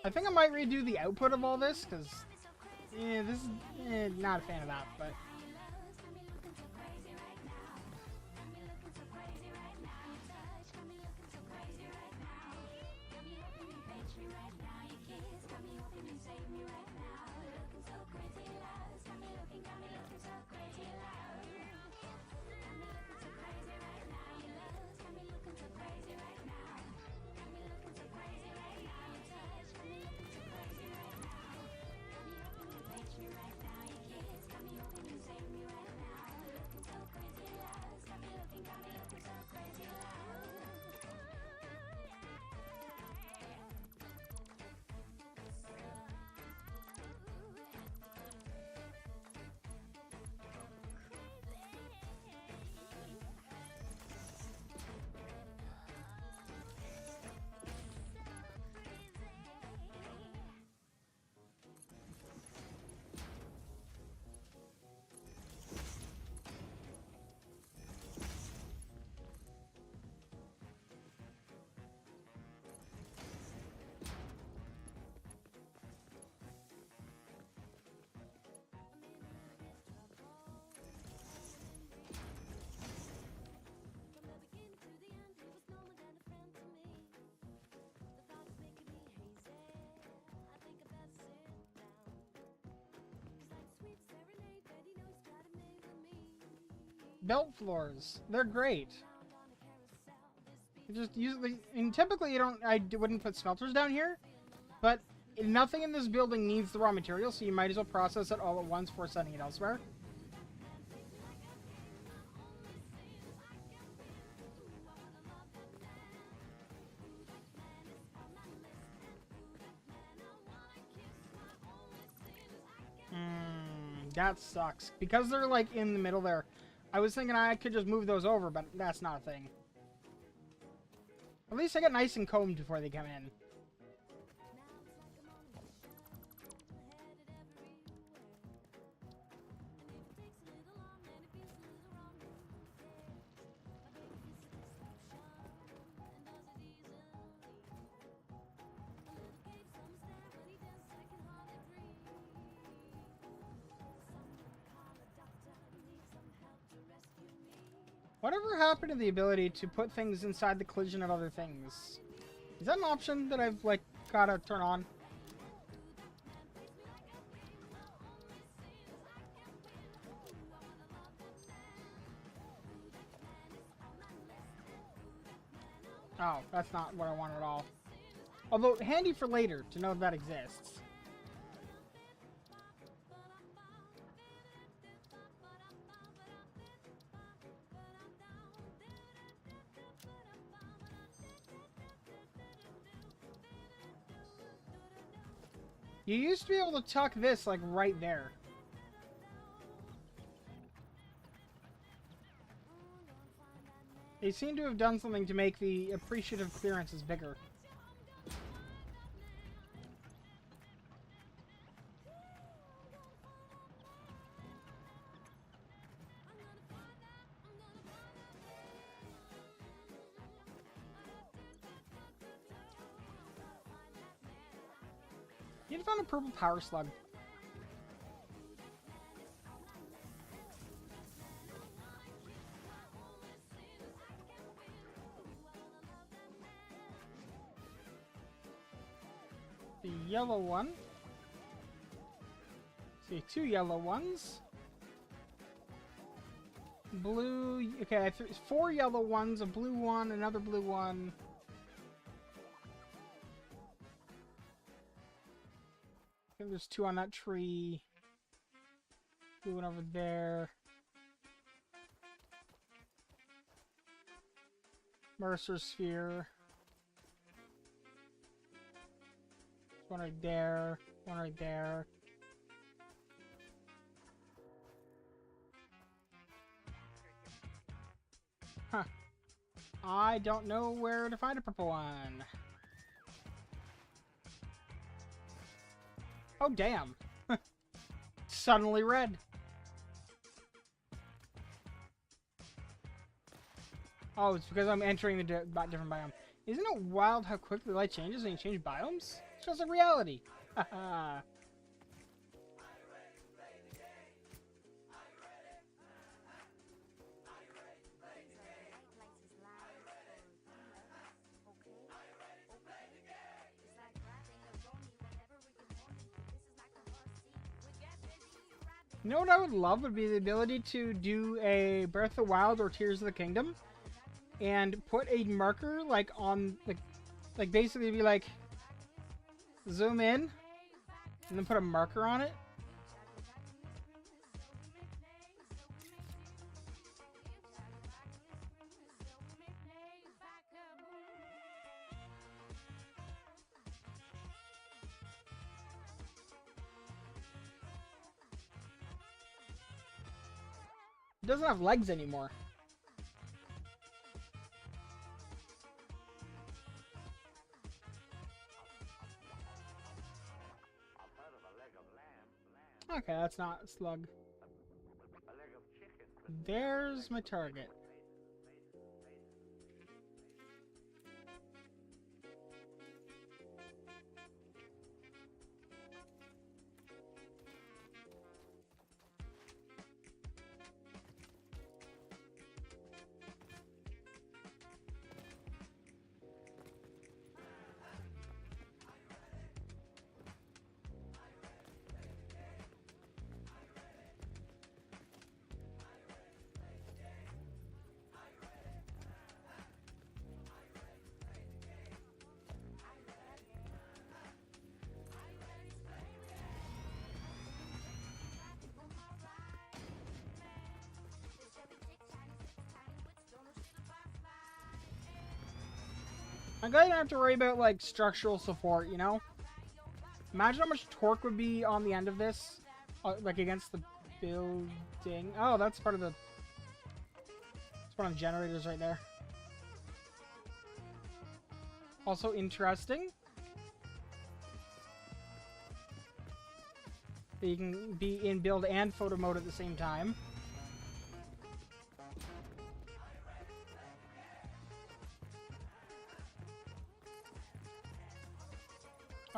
I think I might redo the output of all this, because this is not a fan of that, but belt floors. They're great. You just usually, and typically you don't. Wouldn't put smelters down here, but nothing in this building needs the raw material, so you might as well process it all at once before sending it elsewhere. That sucks. Because they're like in the middle there. I was thinking I could just move those over, but that's not a thing. At least I get nice and combed before they come in. Whatever happened to the ability to put things inside the collision of other things? Is that an option that I've, like, gotta turn on? Oh, that's not what I want at all. Although, handy for later to know that exists. You used to be able to tuck this, like, right there. They seem to have done something to make the appreciative clearances bigger. You found a purple power slug. The yellow one. See, 2 yellow ones. Blue. Okay, 4 yellow ones, a blue one, another blue one. I think there's 2 on that tree. Blue one over there. Mercer sphere. One right there. One right there. Huh. I don't know where to find a purple one. Oh, damn. Suddenly red. Oh, it's because I'm entering the different biome. Isn't it wild how quickly light changes when you change biomes? It's just like reality. Haha. You know what I would love would be the ability to do a Breath of the Wild or Tears of the Kingdom and put a marker like on like basically be like zoom in and then put a marker on it. It doesn't have legs anymore. Okay, that's not a slug. There's my target. I'm glad I don't have to worry about, like, structural support, you know? Imagine how much torque would be on the end of this. Like, against the building. Oh, that's part of the... That's one of the generators right there. Also interesting. That you can be in build and photo mode at the same time.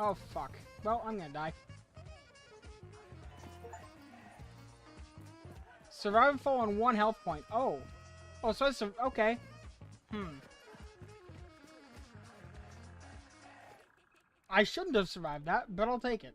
Oh, fuck. Well, I'm gonna die. Survive and fall on 1 health point. Oh. Oh, so it's... Okay. I shouldn't have survived that, but I'll take it.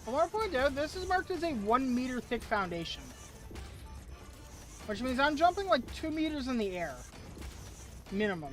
I want to point out, this is marked as a 1 meter thick foundation. Which means I'm jumping like 2 meters in the air. Minimum.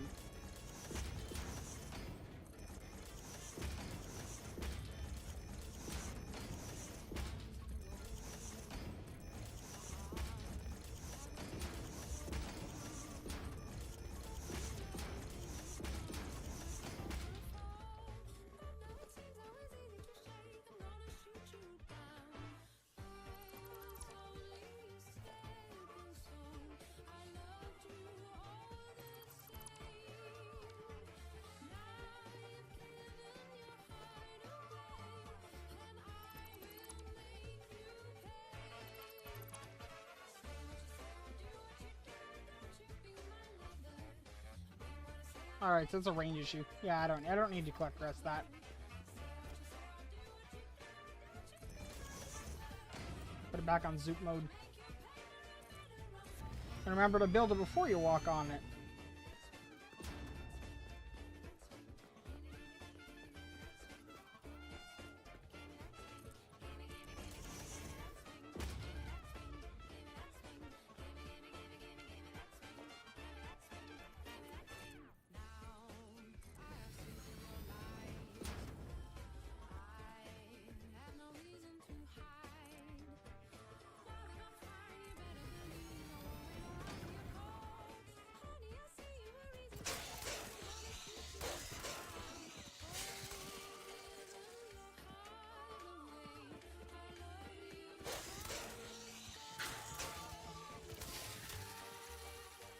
Alright, so it's a range issue. Yeah, I don't need to collect the rest of that. Put it back on zoop mode. And remember to build it before you walk on it.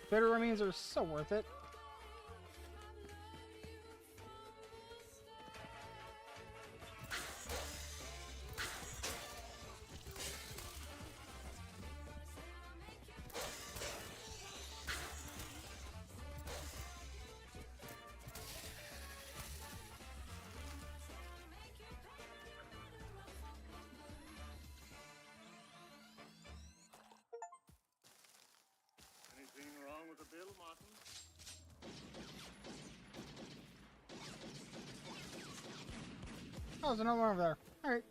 Bitter remains are so worth it. Anything wrong with the bill, Martin? Oh, there's another one over there. Alright.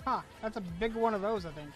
Huh, that's a big one of those, I think.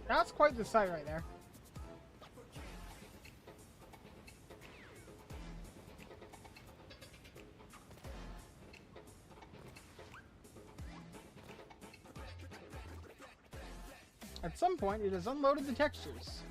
That's quite the sight right there. At some point, it has unloaded the textures.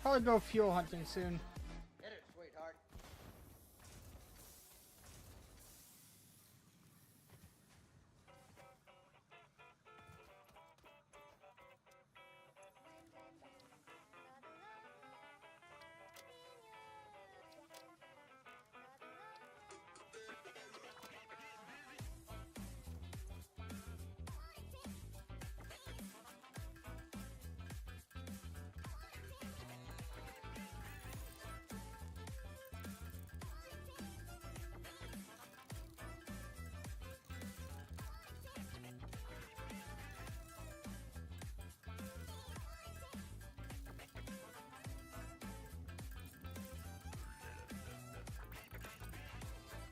Probably go fuel hunting soon. Hit it, sweetheart.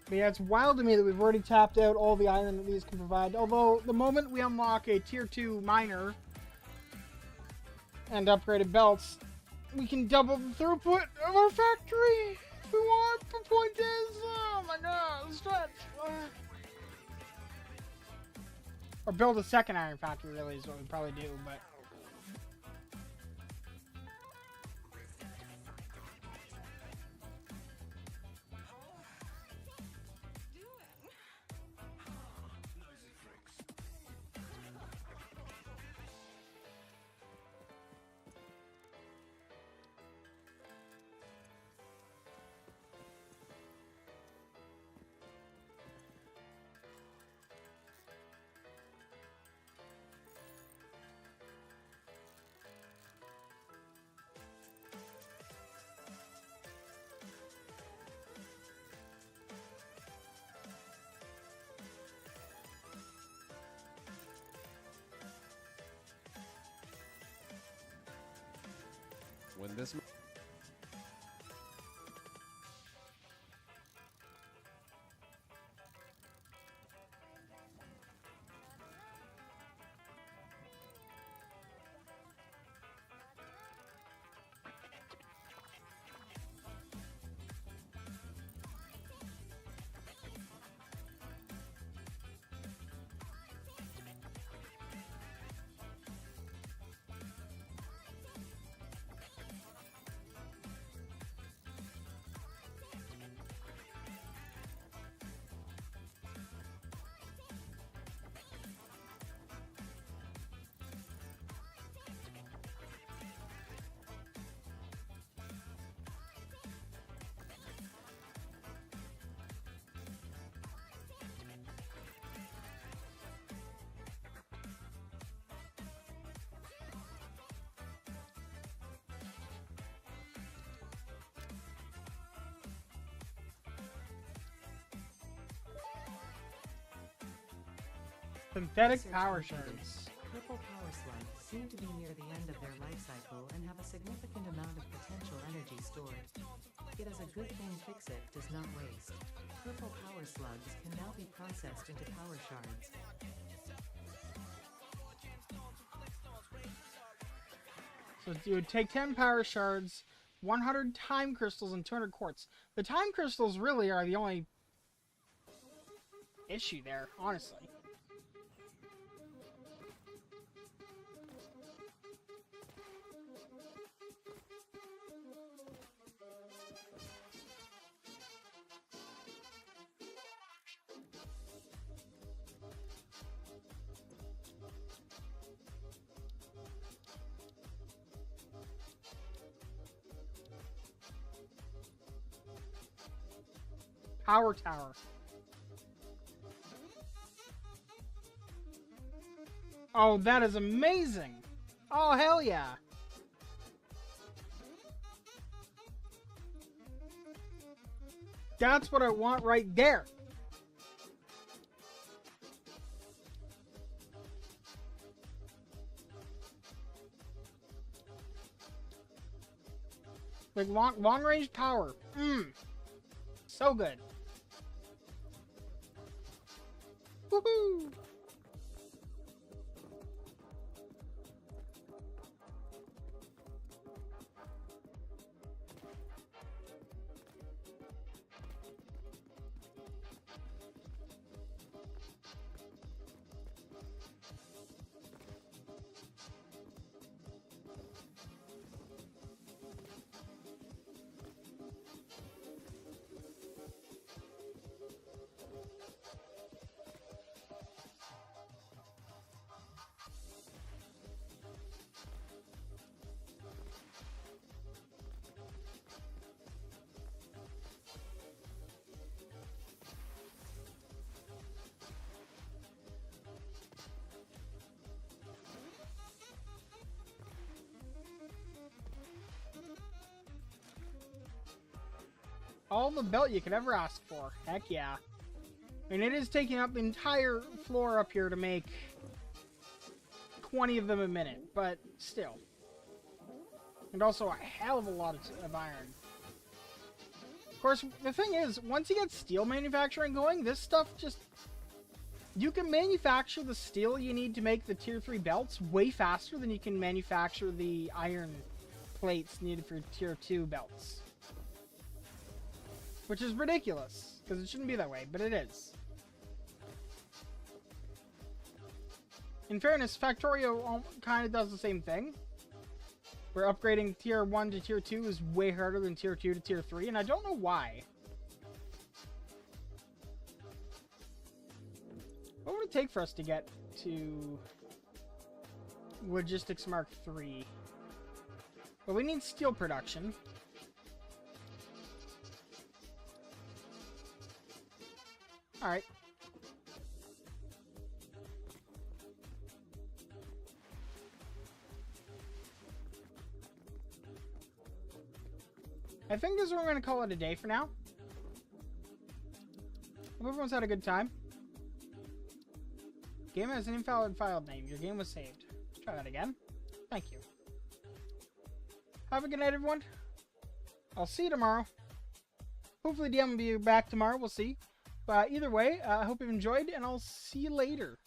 But yeah, it's wild to me that we've already tapped out all the iron that these can provide. Although, the moment we unlock a tier 2 miner and upgraded belts, we can double the throughput of our factory if we want. The point is, oh my god, stretch. Or build a second iron factory, really, is what we'd probably do, but... When this Synthetic Research power completed. shards. Purple power slugs seem to be near the end of their life cycle and have a significant amount of potential energy stored. It is a good thing Fix-It does not waste. Purple power slugs can now be processed into power shards. So you would take 10 power shards, 100 time crystals, and 200 quartz. The time crystals really are the only issue there, honestly. Power tower. Oh, that is amazing! Oh, hell yeah! That's what I want right there! Like long range power. So good. Woohoo! All the belt you could ever ask for. Heck yeah. I mean, it is taking up the entire floor up here to make 20 of them a minute, but still. And also a hell of a lot of iron. Of course, the thing is, once you get steel manufacturing going, this stuff just... You can manufacture the steel you need to make the tier 3 belts way faster than you can manufacture the iron plates needed for tier 2 belts. Which is ridiculous, because it shouldn't be that way, but it is. In fairness, Factorio kind of does the same thing. Where upgrading tier 1 to tier 2 is way harder than tier 2 to tier 3, and I don't know why. What would it take for us to get to Logistics Mark 3? Well, we need steel production. Alright. I think this is where we're going to call it a day for now. Hope everyone's had a good time. Game has an invalid file name. Your game was saved. Let's try that again. Thank you. Have a good night, everyone. I'll see you tomorrow. Hopefully DM will be back tomorrow. We'll see. But either way, I hope you've enjoyed, and I'll see you later.